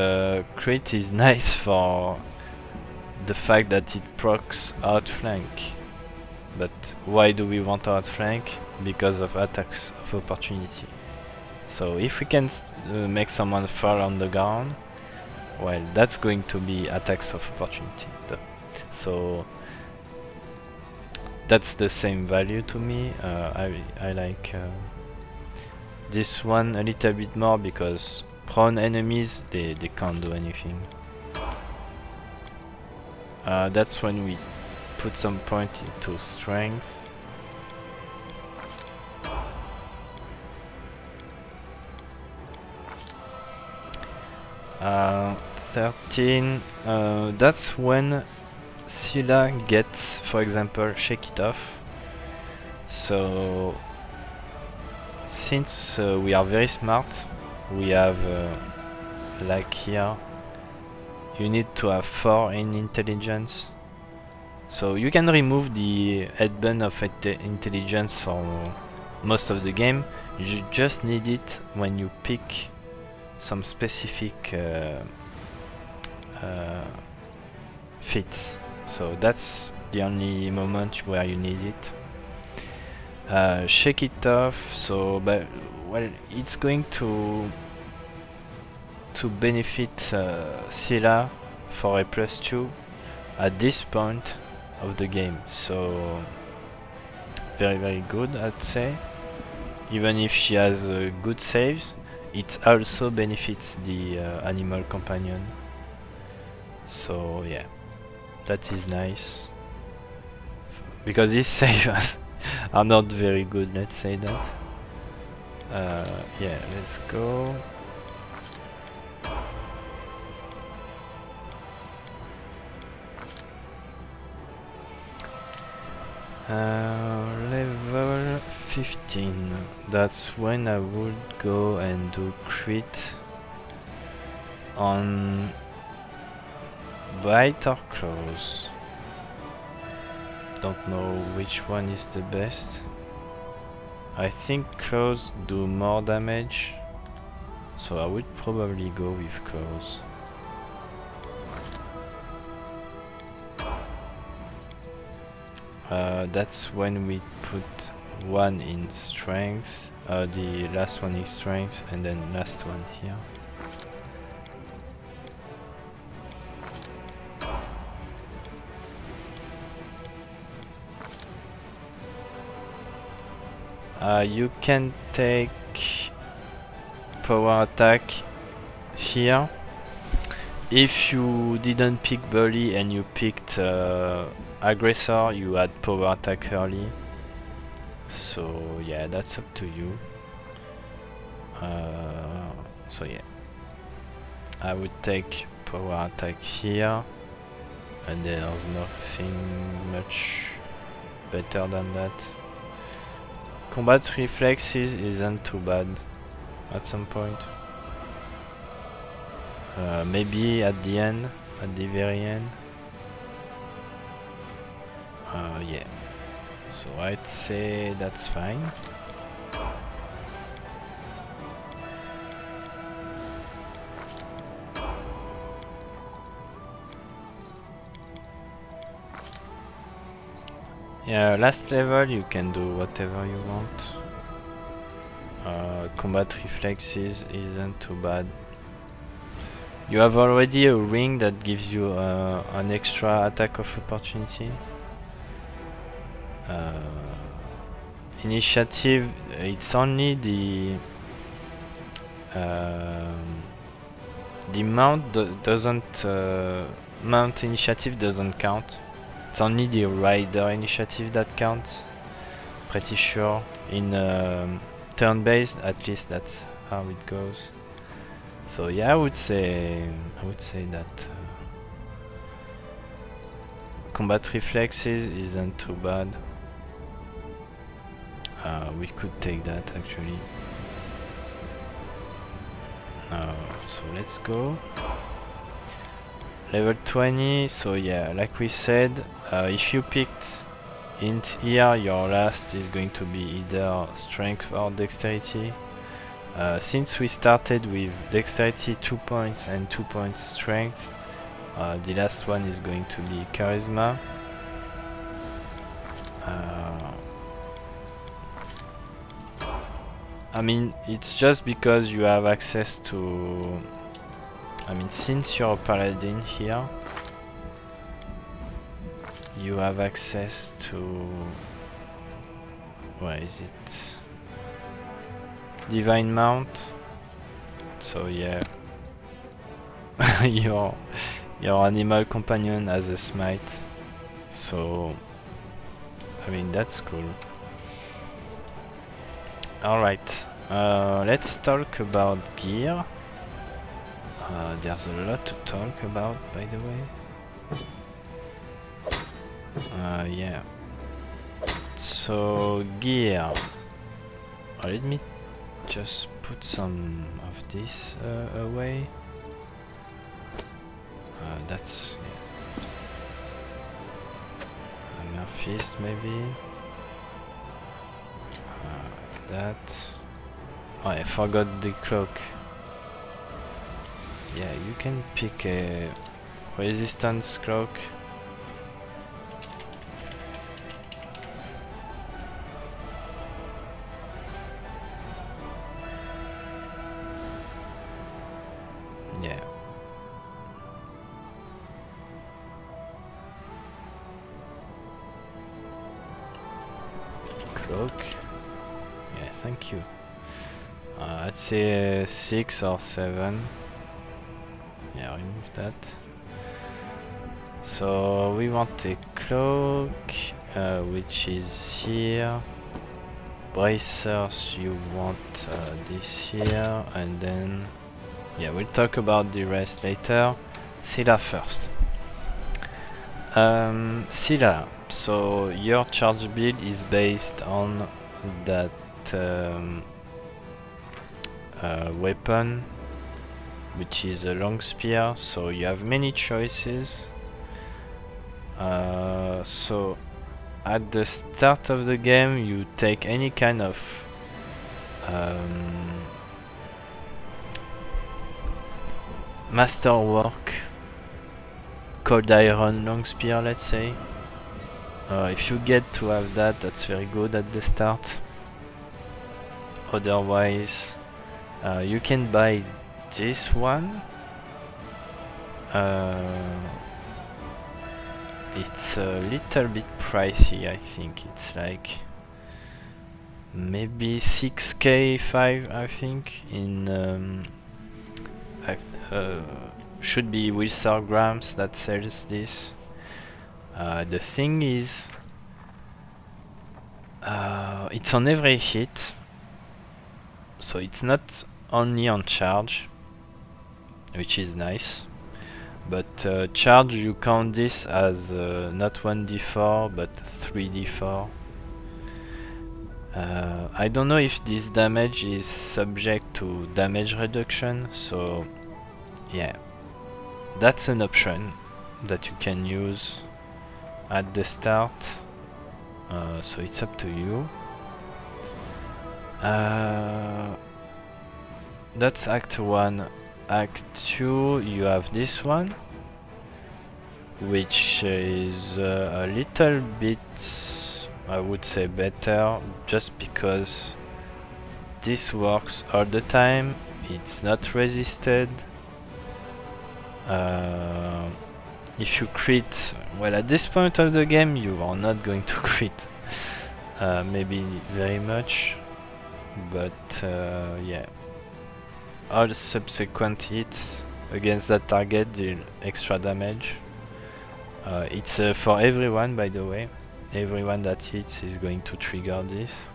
crit is nice for the fact that it procs outflank. But why do we want outflank? Because of attacks of opportunity. So if we can make someone fall on the ground, well, that's going to be attacks of opportunity. So that's the same value to me. I like this one a little bit more because prone enemies, they can't do anything. That's when we put some point into strength. Uh, 13. That's when Seelah gets, for example, Shake It Off. So since we are very smart, we have like here, you need to have 4 in intelligence. So you can remove the headband of intelligence for most of the game. You just need it when you pick some specific feats. So that's the only moment where you need it. Shake it off. So, but well, it's going to benefit Seelah for a +2 at this point of the game. So very good, I'd say. Even if she has good saves, it also benefits the animal companion. So yeah, that is nice. Because these saves are not very good, let's say that. Yeah, let's go. Level 15. That's when I would go and do crit on bite or claws. Don't know which one is the best. I think claws do more damage, so I would probably go with claws. That's when we put 1 in strength. the last one is strength, and then last one here. You can take power attack here. If you didn't pick bully and you picked aggressor, you add power attack early. So yeah, that's up to you. So yeah, I would take power attack here, and there's nothing much better than that. Combat reflexes isn't too bad at some point. Maybe at the end, at the very end. Yeah. So I'd say that's fine. Yeah, last level you can do whatever you want. Combat reflexes isn't too bad. You have already a ring that gives you an extra attack of opportunity. Initiative, it's only the mount doesn't mount initiative doesn't count. It's only the rider initiative that counts. Pretty sure in turn-based, at least that's how it goes. So yeah, I would say that combat reflexes isn't too bad. We could take that actually. So let's go. Level 20, so yeah, like we said, if you picked int here, your last is going to be either strength or dexterity. Since we started with dexterity 2 points and 2 points strength, the last one is going to be charisma. I mean, it's just because you have access to... I mean, since you're a paladin here, you have access to... Where is it? Divine Mount. So yeah, your animal companion has a smite. So I mean, that's cool. Alright, let's talk about gear. There's a lot to talk about, by the way. Yeah. So gear. Let me just put some of this away. That's Hammer Fist, maybe. That. Oh, I forgot the cloak. Yeah, you can pick a resistance cloak. Yeah. Cloak. Yeah, thank you. I'd say 6 or 7. Yeah, remove that. So we want a cloak, which is here. Bracers, you want this here, and then yeah, we'll talk about the rest later. Seelah first. Seelah. So your charge build is based on that weapon, which is a Longspear. So you have many choices. So at the start of the game, you take any kind of masterwork, cold iron Longspear, let's say. If you get to have that, that's very good at the start. otherwise you can buy this one. It's a little bit pricey, I think. It's like maybe 6k 5, I think. In should be Wilsar Grams that sells this. The thing is, it's on every hit, so it's not only on charge, which is nice. But charge, you count this as not 1d4 but 3d4. I don't know if this damage is subject to damage reduction, so yeah, that's an option that you can use at the start. So it's up to you. That's Act 1. Act 2, you have this one, which is a little bit, I would say, better, just because this works all the time. It's not resisted. If you crit, well, at this point of the game you are not going to crit, maybe very much, but yeah, all subsequent hits against that target deal extra damage. It's for everyone, by the way. Everyone that hits is going to trigger this.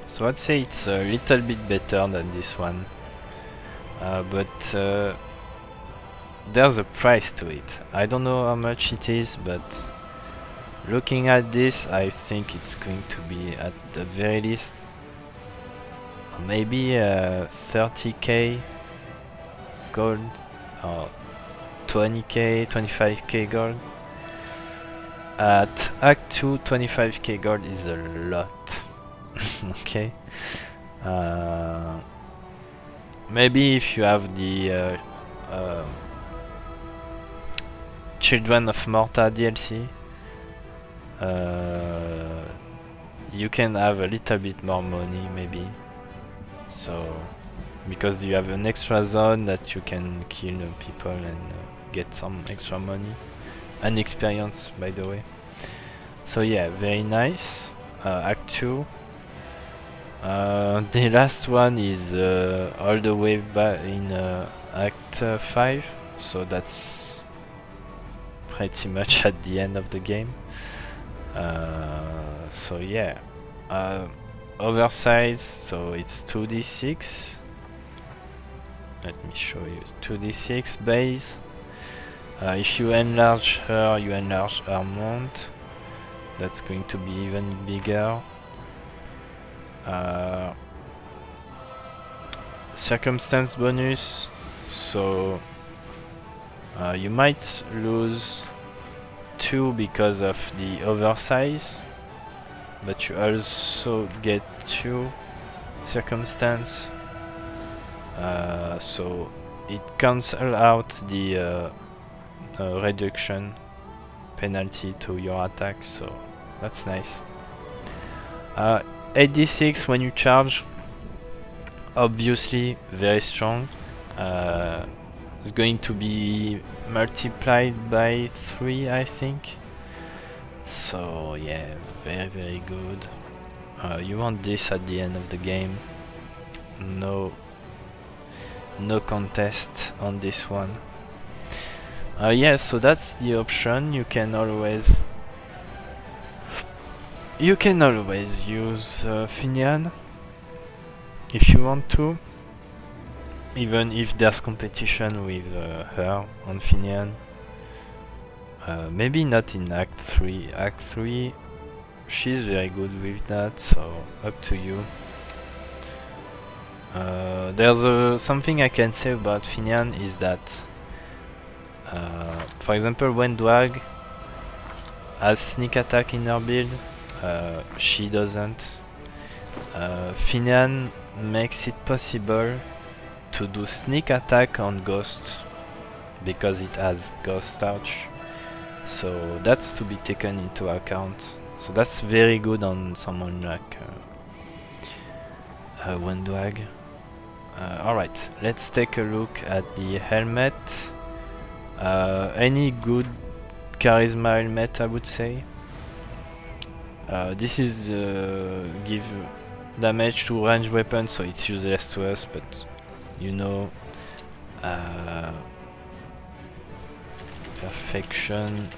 So I'd say it's a little bit better than this one, but there's a price to it. I don't know how much it is, but looking at this, I think it's going to be at the very least maybe 30k gold or 20k, 25k gold. At Act 2, 25k gold is a lot. Okay. Maybe if you have the Children of Morta DLC, you can have a little bit more money, maybe. So, because you have an extra zone that you can kill people and get some extra money and experience, by the way. So yeah, very nice. Act 2. The last one is all the way back in Act 5, so that's pretty much at the end of the game. So yeah, oversized, so it's 2d6. Let me show you. 2d6 base. If you enlarge her, you enlarge her mount. That's going to be even bigger. Circumstance bonus, so you might lose 2 because of the oversize, but you also get 2 circumstance, so it cancels out the reduction penalty to your attack, so that's nice. 8d6 when you charge, obviously very strong. It's going to be multiplied by 3, I think. So yeah, very very good. You want this at the end of the game. No contest on this one. Yeah, so that's the option. You can always use Finian if you want to, even if there's competition with her on Finian. Maybe not in Act 3. Act 3, she's very good with that, so up to you. There's something I can say about Finian is that, for example, when Dwag has sneak attack in her build, she doesn't. Finian makes it possible to do sneak attack on ghosts because it has ghost touch, so that's to be taken into account. So that's very good on someone like Windwag. Alright, let's take a look at the helmet. Any good charisma helmet, I would say. This is give damage to ranged weapons, so it's useless to us, but you know, perfection.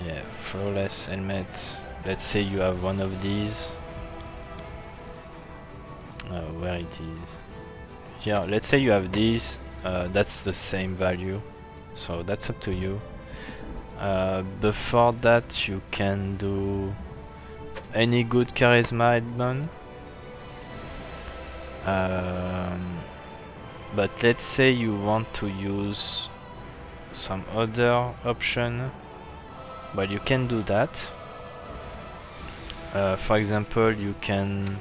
Yeah, flawless helmet. Let's say you have one of these. Where it is? Yeah, let's say you have these. That's the same value, so that's up to you. Before that, you can do any good charisma add-on. But let's say you want to use some other option. Well, you can do that. For example, you can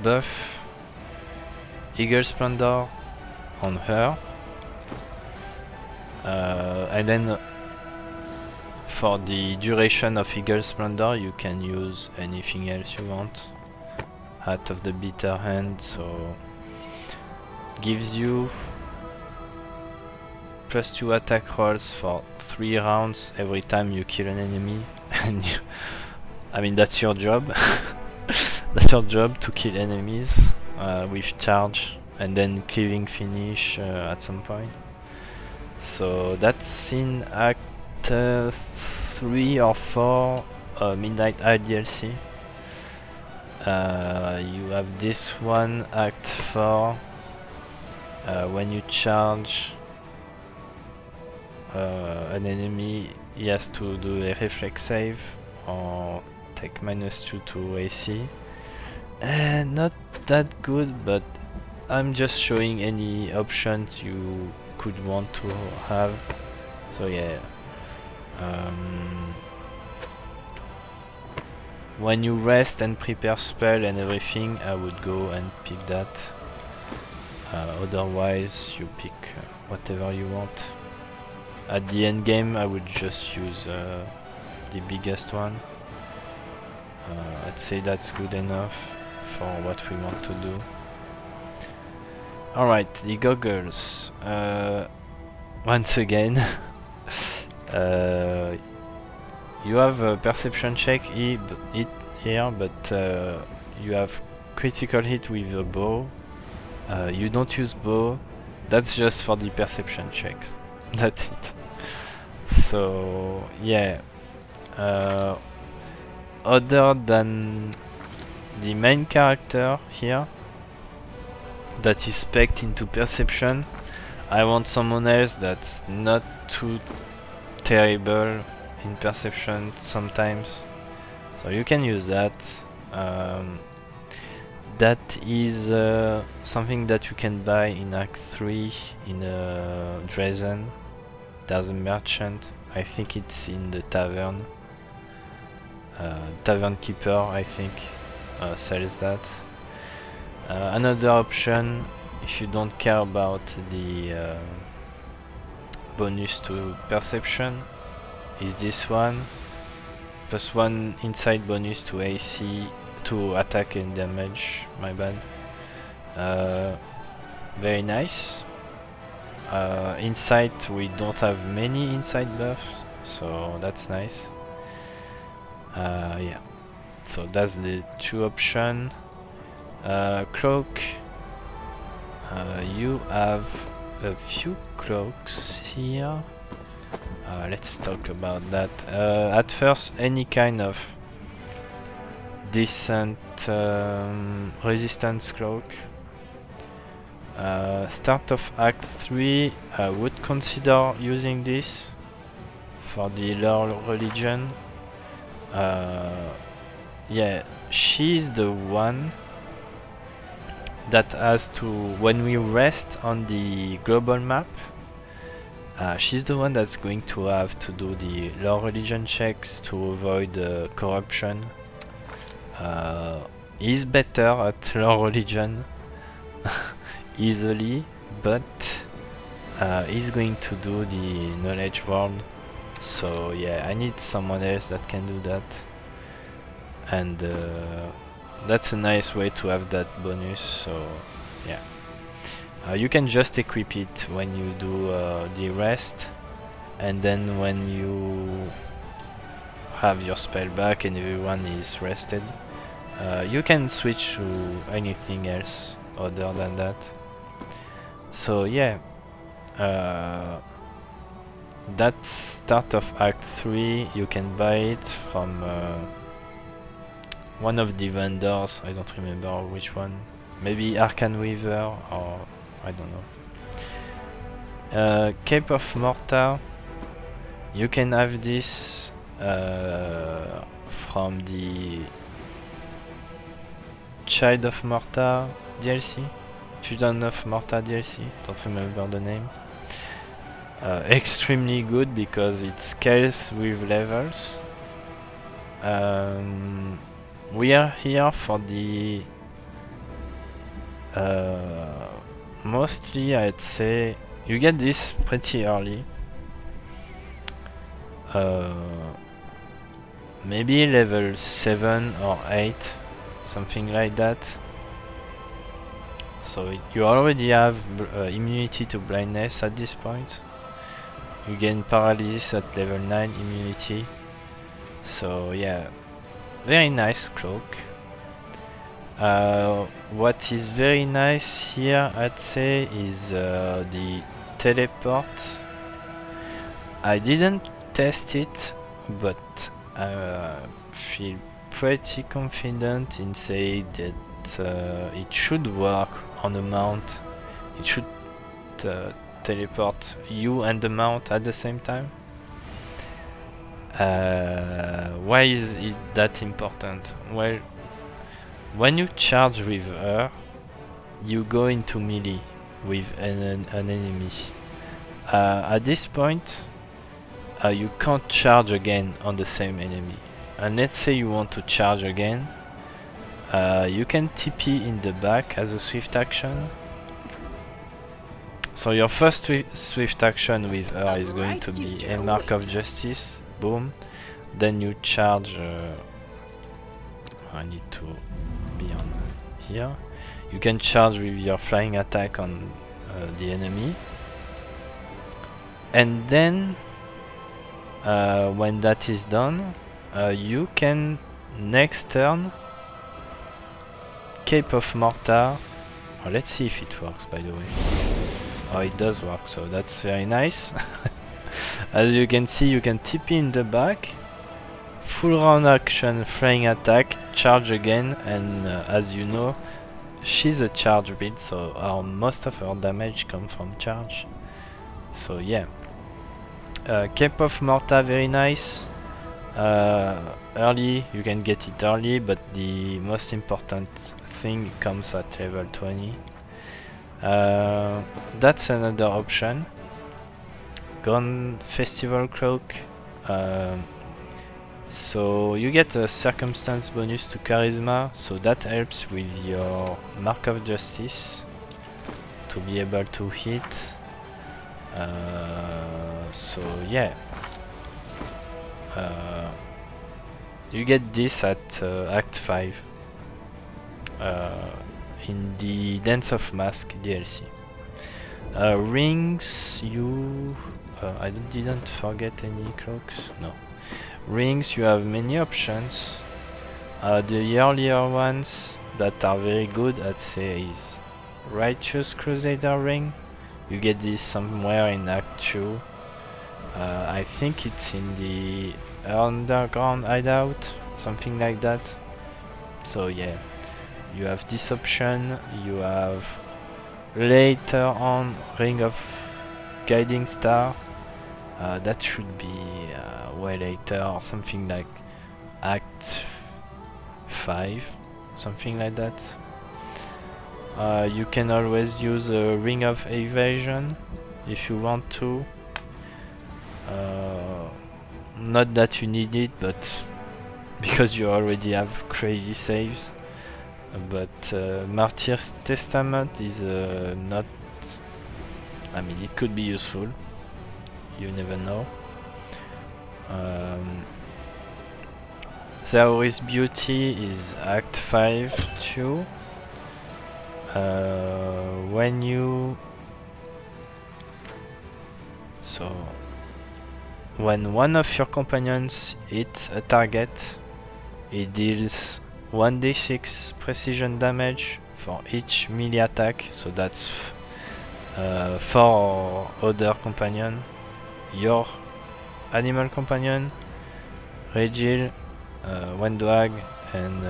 buff Eagle Splendor on her, and then for the duration of Eagle Splendor you can use anything else you want. Hat of the Bitter Hand, so gives you +2 attack rolls for 3 rounds every time you kill an enemy. And you, I mean, that's your job. That's your job, to kill enemies with charge and then cleaving finish at some point. So that's in Act 3 or 4 Midnight Eye DLC. You have this one, Act 4. When you charge an enemy, he has to do a reflex save or take -2 to AC. Not that good, but I'm just showing any options you could want to have. So yeah, when you rest and prepare spell and everything, I would go and pick that. Otherwise, you pick whatever you want. At the end game, I would just use the biggest one. I'd say that's good enough for what we want to do. Alright, the goggles. Once again, you have a perception check here, but you have critical hit with a bow. You don't use bow. That's just for the perception checks. That's it. So yeah, other than the main character here that is spec'd into perception, I want someone else that's not too terrible in perception sometimes, so you can use that. That is something that you can buy in Act 3 in Dresden. There's a merchant, I think it's in the tavern. Tavern Keeper, I think, sells that. Another option, if you don't care about the bonus to perception, is this one. +1 inside bonus to AC, to attack and damage, my bad. Very nice. Insight, we don't have many insight buffs, so that's nice. Yeah, so that's the 2 option. Cloak, you have a few cloaks here. Let's talk about that. At first, any kind of decent resistance cloak. Start of Act 3, I would consider using this for the Lreligion. Yeah, she's the one that has to, when we rest on the global map, she's the one that's going to have to do the Lreligion checks to avoid corruption. He's better at Lreligion easily, but he's going to do the knowledge world So yeah, I need someone else that can do that, and that's a nice way to have that bonus. So yeah, you can just equip it when you do the rest, and then when you have your spell back and everyone is rested, you can switch to anything else other than that. So yeah, that start of Act 3, you can buy it from one of the vendors. I don't remember which one. Maybe Arcane Weaver, or I don't know. Cape of Mortar, you can have this from the Child of Mortar DLC, Children of Mortar DLC, don't remember the name. Extremely good because it scales with levels. We are here for the mostly, I'd say you get this pretty early, maybe level 7 or 8, something like that. So you already have immunity to blindness at this point. You gain paralysis at level 9 immunity. So yeah, very nice cloak. What is very nice here, I'd say, is the teleport. I didn't test it, but I feel pretty confident in saying that it should work on a mount. It should teleport you and the mount at the same time. Why is it that important? Well, when you charge with her, you go into melee with an enemy. At this point, you can't charge again on the same enemy. And let's say you want to charge again, you can TP in the back as a swift action. So your first swift action with her is going to be a Mark of Justice, boom. Then you charge, I need to be on here. You can charge with your flying attack on the enemy. And then, when that is done, you can next turn Cape of Mortar. Oh, let's see if it works, by the way. Oh, it does work, so that's very nice. As you can see, you can TP in the back, full round action, flying attack, charge again, and as you know, she's a charge build, so most of her damage comes from charge. So yeah, Cape of Mortar, very nice. Early, you can get it early, but the most important thing comes at level 20. That's another option. Gone Festival Cloak. So you get a circumstance bonus to charisma, so that helps with your Mark of Justice to be able to hit. So yeah, you get this at Act 5 in the Dance of Mask DLC. Rings, you I didn't forget any cloaks, no. Rings, you have many options. The earlier ones that are very good, I'd say, is Righteous Crusader ring. You get this somewhere in Act 2. I think it's in the underground hideout, something like that. So yeah, you have this option. You have later on Ring of Guiding Star. That should be way later, or something like Act 5, something like that. You can always use a Ring of Evasion if you want to. Not that you need it, but because you already have crazy saves. But Martyr's Testament is not... I mean, it could be useful. You never know. There is beauty is Act 5 too. When you when one of your companions hits a target, it deals 1d6 precision damage for each melee attack. So that's for other companion, your animal companion, Regil, Wendwag, and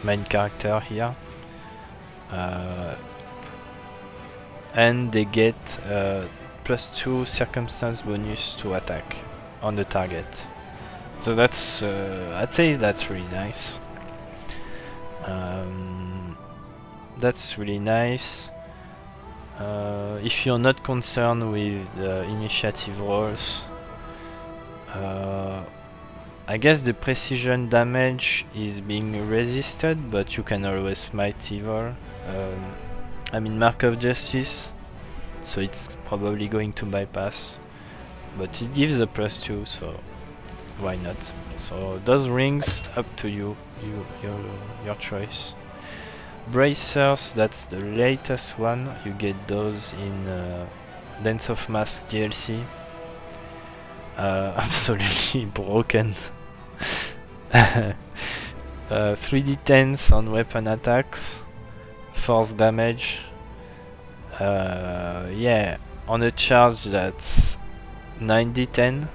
main character here. And they get +2 circumstance bonus to attack on the target. So that's I'd say that's really nice. That's really nice. If you're not concerned with initiative rolls, I guess the precision damage is being resisted, but you can always smite evil. I mean Mark of Justice, so it's probably going to bypass, but it gives a +2, so why not? So those rings, up to you, your choice. Bracers, that's the latest one. You get those in Dance of Mask DLC. Absolutely broken. 3d10s on weapon attacks, force damage. Yeah, on a charge that's 9d10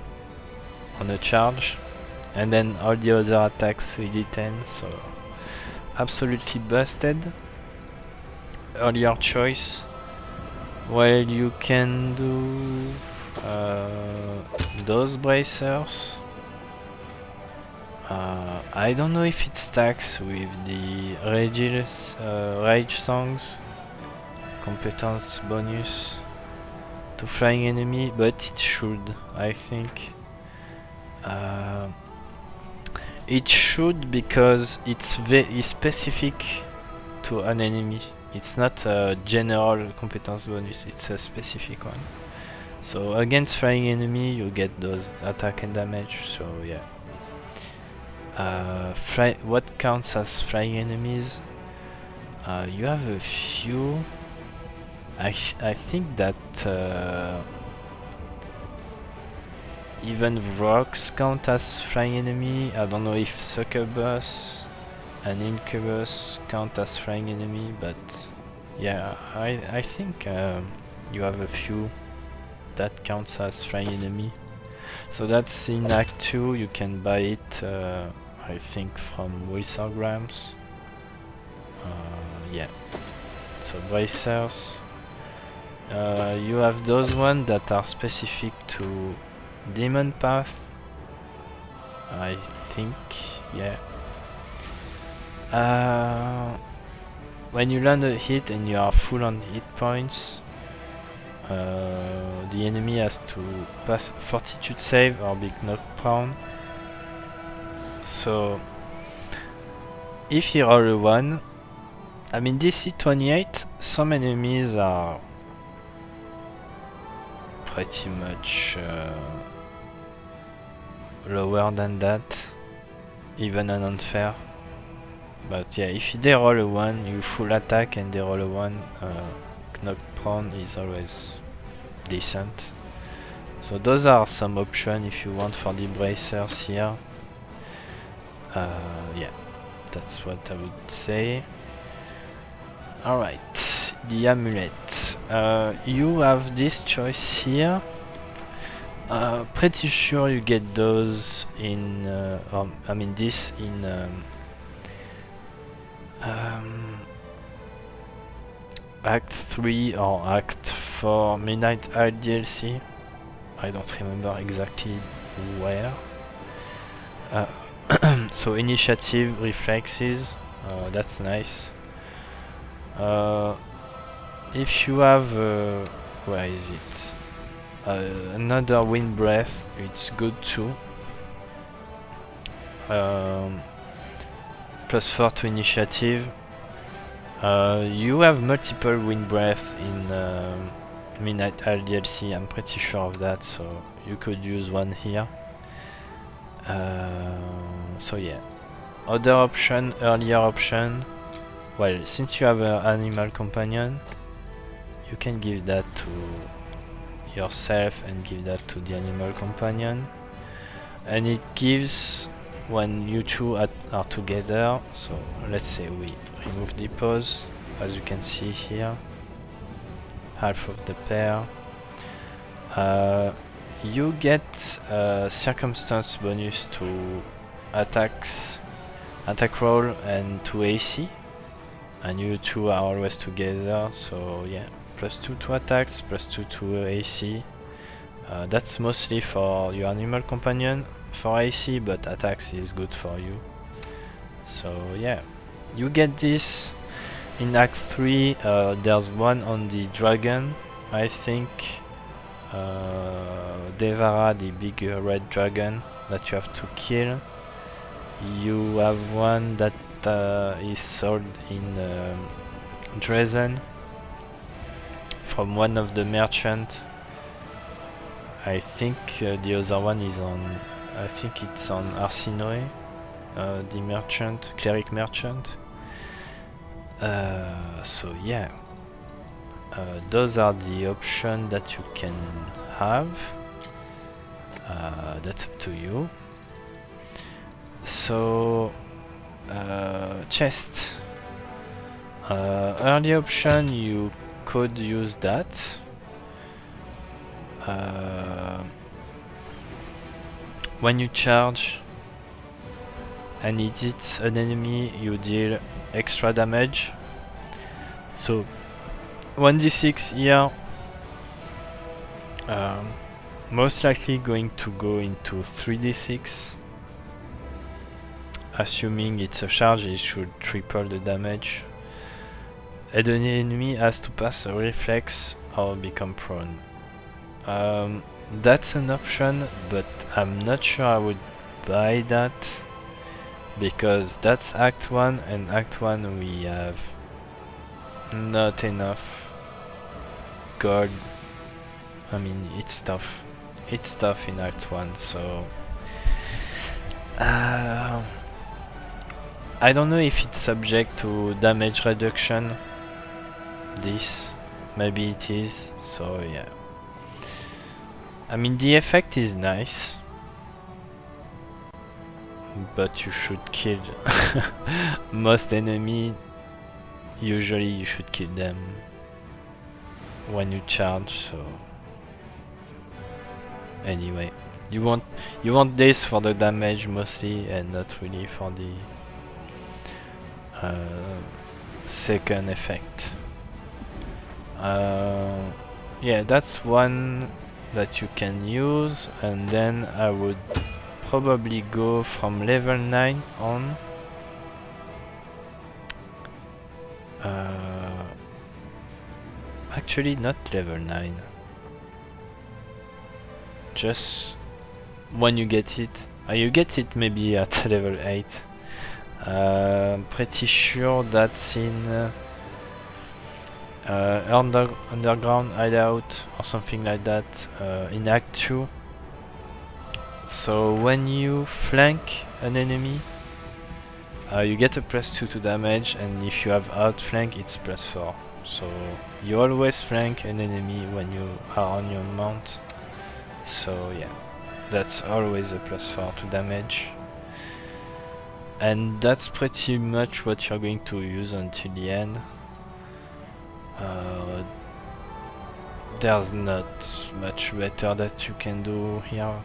on a charge, and then all the other attacks 3d10, so absolutely busted. Earlier choice. Well, you can do those bracers. I don't know if it stacks with the Rage Songs competence bonus to flying enemy, but it should, I think. It should, because it's very specific to an enemy. It's not a general competence bonus, it's a specific one. So against flying enemy you get those attack and damage, so yeah. What counts as flying enemies? You have a few. I think that even rocks count as flying enemy. I don't know if succubus and incubus count as flying enemy, but yeah, I think you have a few that counts as flying enemy. So that's in Act 2. You can buy it, I think, from Wilsograms. Yeah. So bracers. You have those ones that are specific to Demon Path, I think, yeah. When you land a hit and you are full on hit points, the enemy has to pass Fortitude save or be knocked prone. So if you roll a 1, I mean DC 28, some enemies are pretty much lower than that, even an unfair. But yeah, if they roll a 1, you full attack and they roll a 1, knocked prone is always decent. So those are some options if you want for the bracers here. Yeah, that's what I would say. Alright, the amulet. You have this choice here. Pretty sure you get those in, I mean this in Act 3 or Act 4 Midnight Art DLC. I don't remember exactly where. So initiative reflexes, that's nice. If you have, where is it? Another wind breath, it's good too. +4 to initiative. You have multiple wind breath in I mean at LDLC, I'm pretty sure of that, so you could use one here. So yeah. Other option, earlier option, well, since you have an animal companion, you can give that to yourself and give that to the animal companion. And it gives when you two are together, so let's say we remove the pause, as you can see here, half of the pair. You get circumstance bonus to attack roll and to AC, and you two are always together, so yeah, +2 to attacks, +2 to AC. That's mostly for your animal companion for AC, but attacks is good for you. So yeah, you get this in Act 3. There's one on the dragon, I think. Devara, the big red dragon that you have to kill. You have one that is sold in Dresden from one of the merchants. I think the other one is on, I think it's on Arsinoe, the merchant, cleric merchant. So yeah, those are the options that you can have. That's up to you. So chest, early option, you could use that. When you charge and it hits an enemy, you deal extra damage. So 1d6 here, most likely going to go into 3d6. Assuming it's a charge, it should triple the damage. And an enemy has to pass a reflex or become prone. That's an option, but I'm not sure I would buy that, because that's Act 1, and Act 1 we have not enough gold. I mean, it's tough. It's tough in Act 1, so I don't know if it's subject to damage reduction. This, maybe it is, so yeah. I mean, the effect is nice, but you should kill most enemy. Usually you should kill them when you charge, so anyway, you want this for the damage mostly, and not really for the second effect. Yeah, that's one that you can use, and then I would probably go from level 9 on. Actually not level 9, just when you get it. You get it maybe at level 8. Pretty sure that's in underground hideout or something like that, in Act 2. So when you flank an enemy, you get a +2 to damage, and if you have outflank, it's +4. So you always flank an enemy when you are on your mount. So yeah, that's always a +4 to damage. And that's pretty much what you're going to use until the end. There's not much better that you can do here,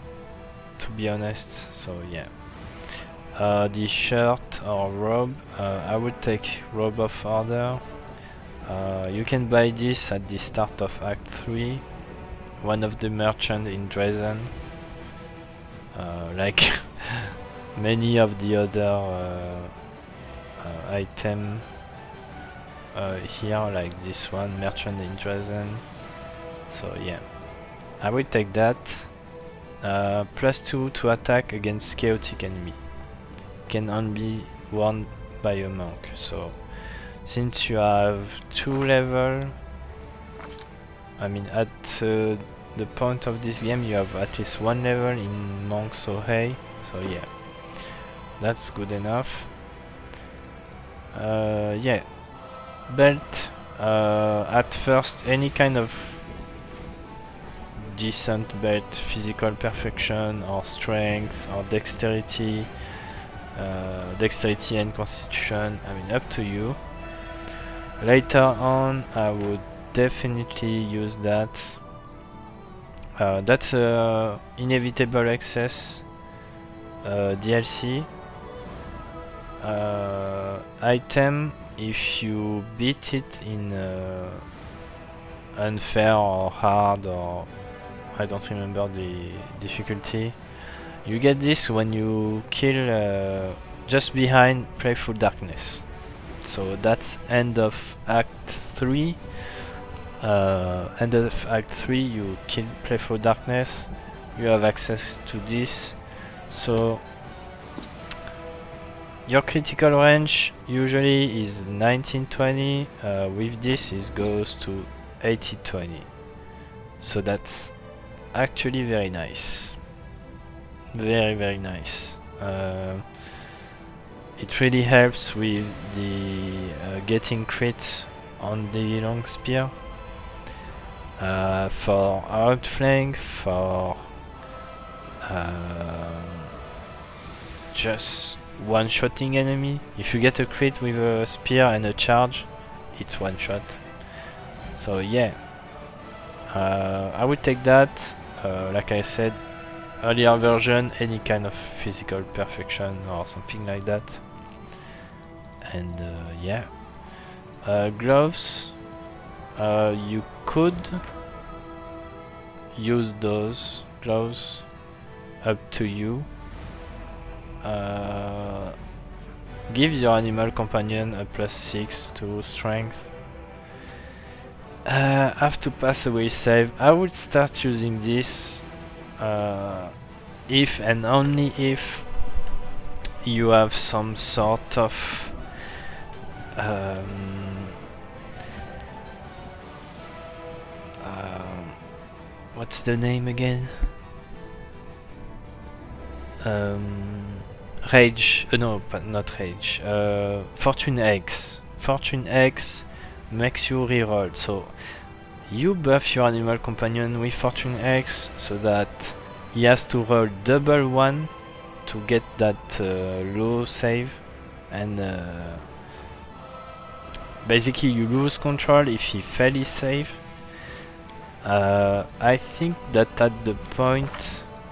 to be honest, so yeah. The shirt or robe, I would take Robe of Order. You can buy this at the start of Act 3, one of the merchants in Dresden. Like many of the other items here, like this one, merchant in Dresden. So yeah, I will take that. +2 to attack against chaotic enemy. Can only be worn by a monk. So since you have 2 level, I mean, at the point of this game, you have at least 1 level in Monk Sohei, so yeah, that's good enough. Yeah, belt. At first, any kind of decent belt, physical perfection or strength or dexterity, dexterity and constitution, I mean, up to you. Later on, I would definitely use that. That's inevitable access DLC item. If you beat it in unfair or hard, or I don't remember the difficulty, you get this when you kill just behind Playful Darkness. So that's end of Act 3. End of Act 3, you kill Playful Darkness, you have access to this. So your critical range usually is 1920, with this it goes to 80-20. So that's actually very nice. Very nice. It really helps with the getting crit on the Longspear. For Outflank, for just one-shotting enemy. If you get a crit with a spear and a charge, it's one shot. So yeah, I would take that. Like I said, earlier version, any kind of physical perfection or something like that. And yeah, gloves. You could use those gloves, up to you. Gives your animal companion a +6 to strength. Have to pass a will save. I would start using this if and only if you have some sort of what's the name again? Rage, no, not rage. Fortune X. Fortune X makes you reroll. So you buff your animal companion with Fortune X so that he has to roll double 1 to get that low save, and basically you lose control if he fails his save. I think that at the point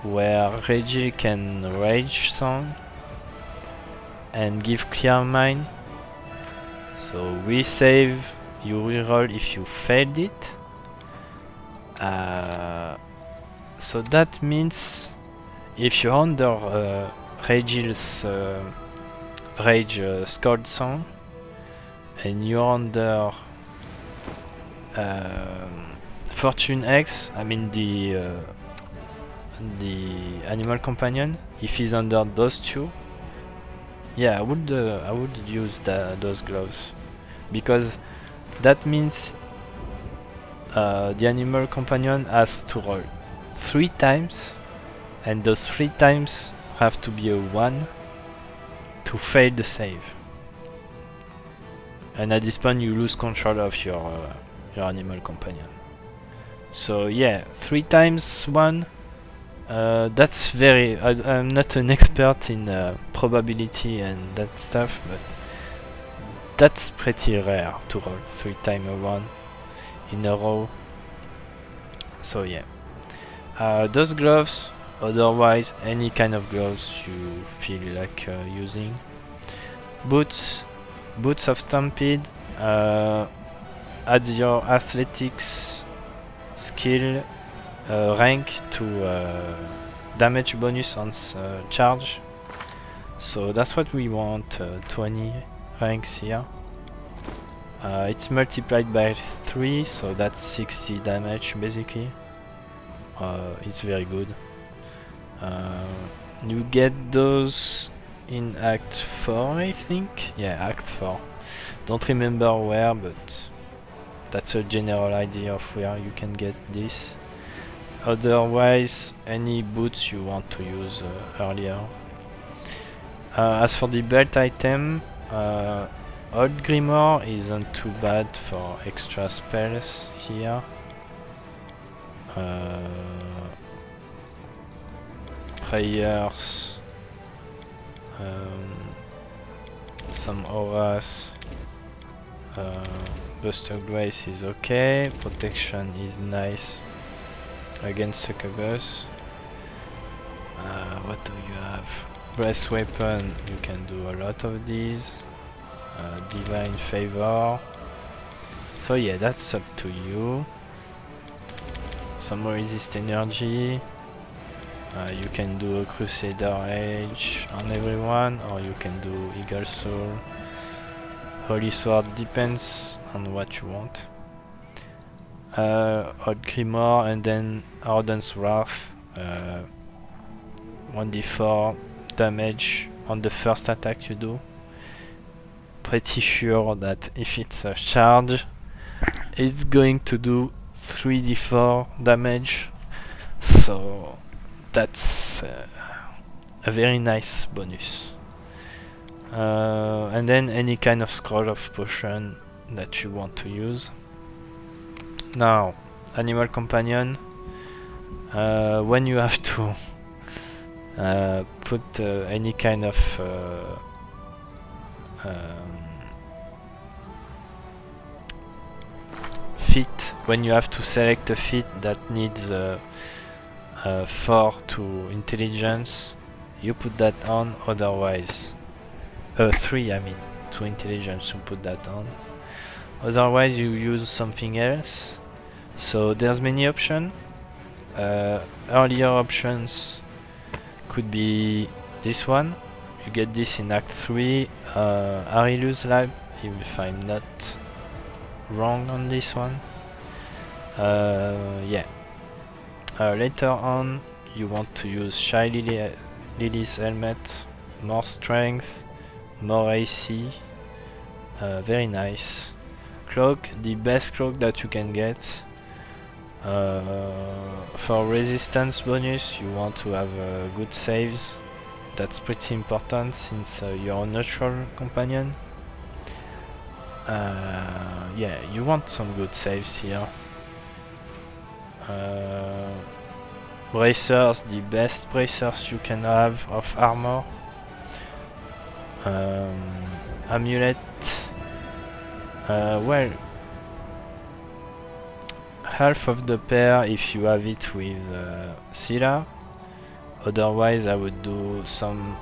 where Reggie can Rage Song and give Clear Mind, so we save, you reroll if you failed it. So that means if you're under Reggie's Rage Scold Song and you're under Fortune X, I mean the animal companion, if he's under those two, yeah, I would use those gloves, because that means the animal companion has to roll 3 times, and those 3 times have to be a 1 to fail the save. And at this point you lose control of your animal companion. So yeah, 3 times 1. That's very. I'm not an expert in probability and that stuff, but that's pretty rare to roll 3 times a 1 in a row. So yeah, those gloves. Otherwise, any kind of gloves you feel like using. Boots of Stampede. Add your athletics skill rank to damage bonus on charge. So that's what we want, 20 ranks here. It's multiplied by 3, so that's 60 damage basically. It's very good. You get those in Act 4, I think. Yeah, Act 4. Don't remember where, but that's a general idea of where you can get this. Otherwise, any boots you want to use earlier. As for the belt item, Old Grimoire isn't too bad for extra spells here. Prayers, some auras, Buster Grace is okay, protection is nice against succubus. What do you have? Breast weapon, you can do a lot of these. Divine favor. So yeah, that's up to you. Some resist energy. You can do a Crusader Age on everyone, or you can do Eagle Soul. Holy Sword, depends on what you want. Old Grimoire, and then Arden's Wrath. 1d4 damage on the first attack you do. Pretty sure that if it's a charge, it's going to do 3d4 damage. So that's a very nice bonus. And then any kind of scroll of potion that you want to use. Now, animal companion. When you have to put any kind of feat, when you have to select a feat that needs 4 to intelligence, you put that on. Otherwise 3, I mean, to intelligence, you put that on. Otherwise you use something else. So there's many options. Earlier options could be this one. You get this in Act 3, Arilus Lab, if I'm not wrong on this one. Yeah. Later on, you want to use Shy Lily's helmet, more strength, more AC, very nice. Cloak, the best cloak that you can get. For resistance bonus, you want to have good saves. That's pretty important since you're a neutral companion. Yeah, you want some good saves here. Bracers, the best bracers you can have of armor. Amulet. Well, half of the pair if you have it with Seelah. Otherwise I would do some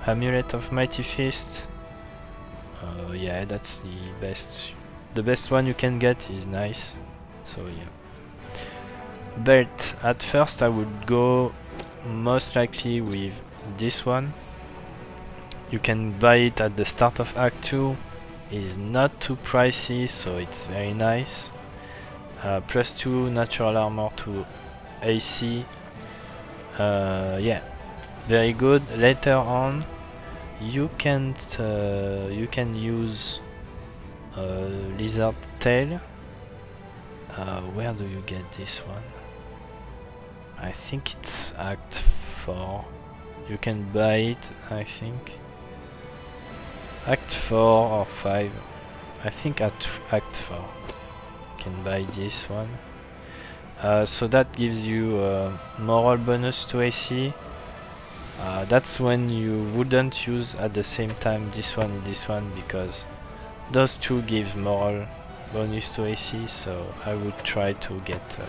Amulet of Mighty Fist. Yeah, that's the best. The best one you can get is nice. So yeah. Belt. At first I would go most likely with this one. You can buy it at the start of Act 2. It's not too pricey, so it's very nice. +2 natural armor to AC. Yeah, very good. Later on, you can use lizard tail. Where do you get this one? I think it's Act 4. You can buy it, I think. Act 4 or 5. I think at Act 4. You can buy this one. So that gives you moral bonus to AC. That's when you wouldn't use at the same time this one and this one, because those two give moral bonus to AC, so I would try to get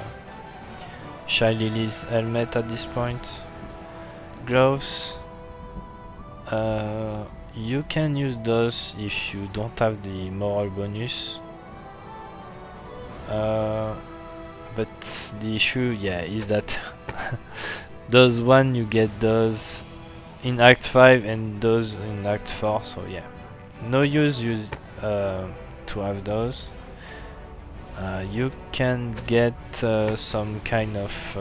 Shy Lily's helmet at this point. Gloves. You can use those if you don't have the moral bonus. But the issue, yeah, is that those one you get those in Act 5 and those in Act 4, so yeah, no use to have those. You can get some kind of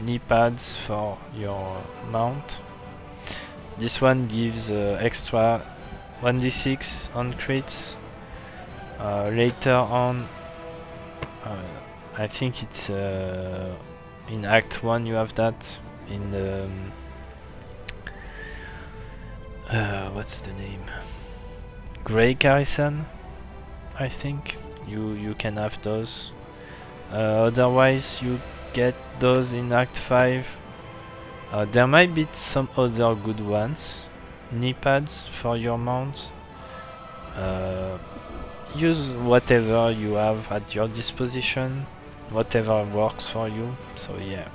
knee pads for your mount. This one gives extra 1d6 on crits. Later on, I think it's in Act 1 you have that. In the what's the name? Grey Garrison, I think. You can have those. Otherwise you get those in Act 5. There might be some other good ones. Knee pads for your mount. Use whatever you have at your disposition, whatever works for you. So yeah.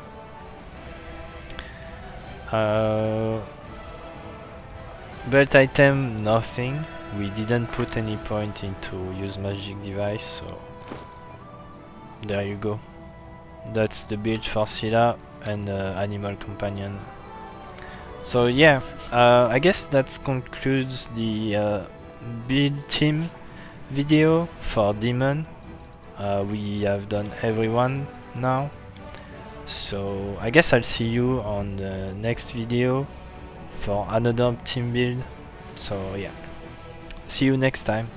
Belt item, nothing. We didn't put any point into use magic device, so there you go. That's the build for Seelah and animal companion. So yeah, I guess that concludes the build team video for Demon. We have done everyone now, so I guess I'll see you on the next video for another team build. So yeah, see you next time.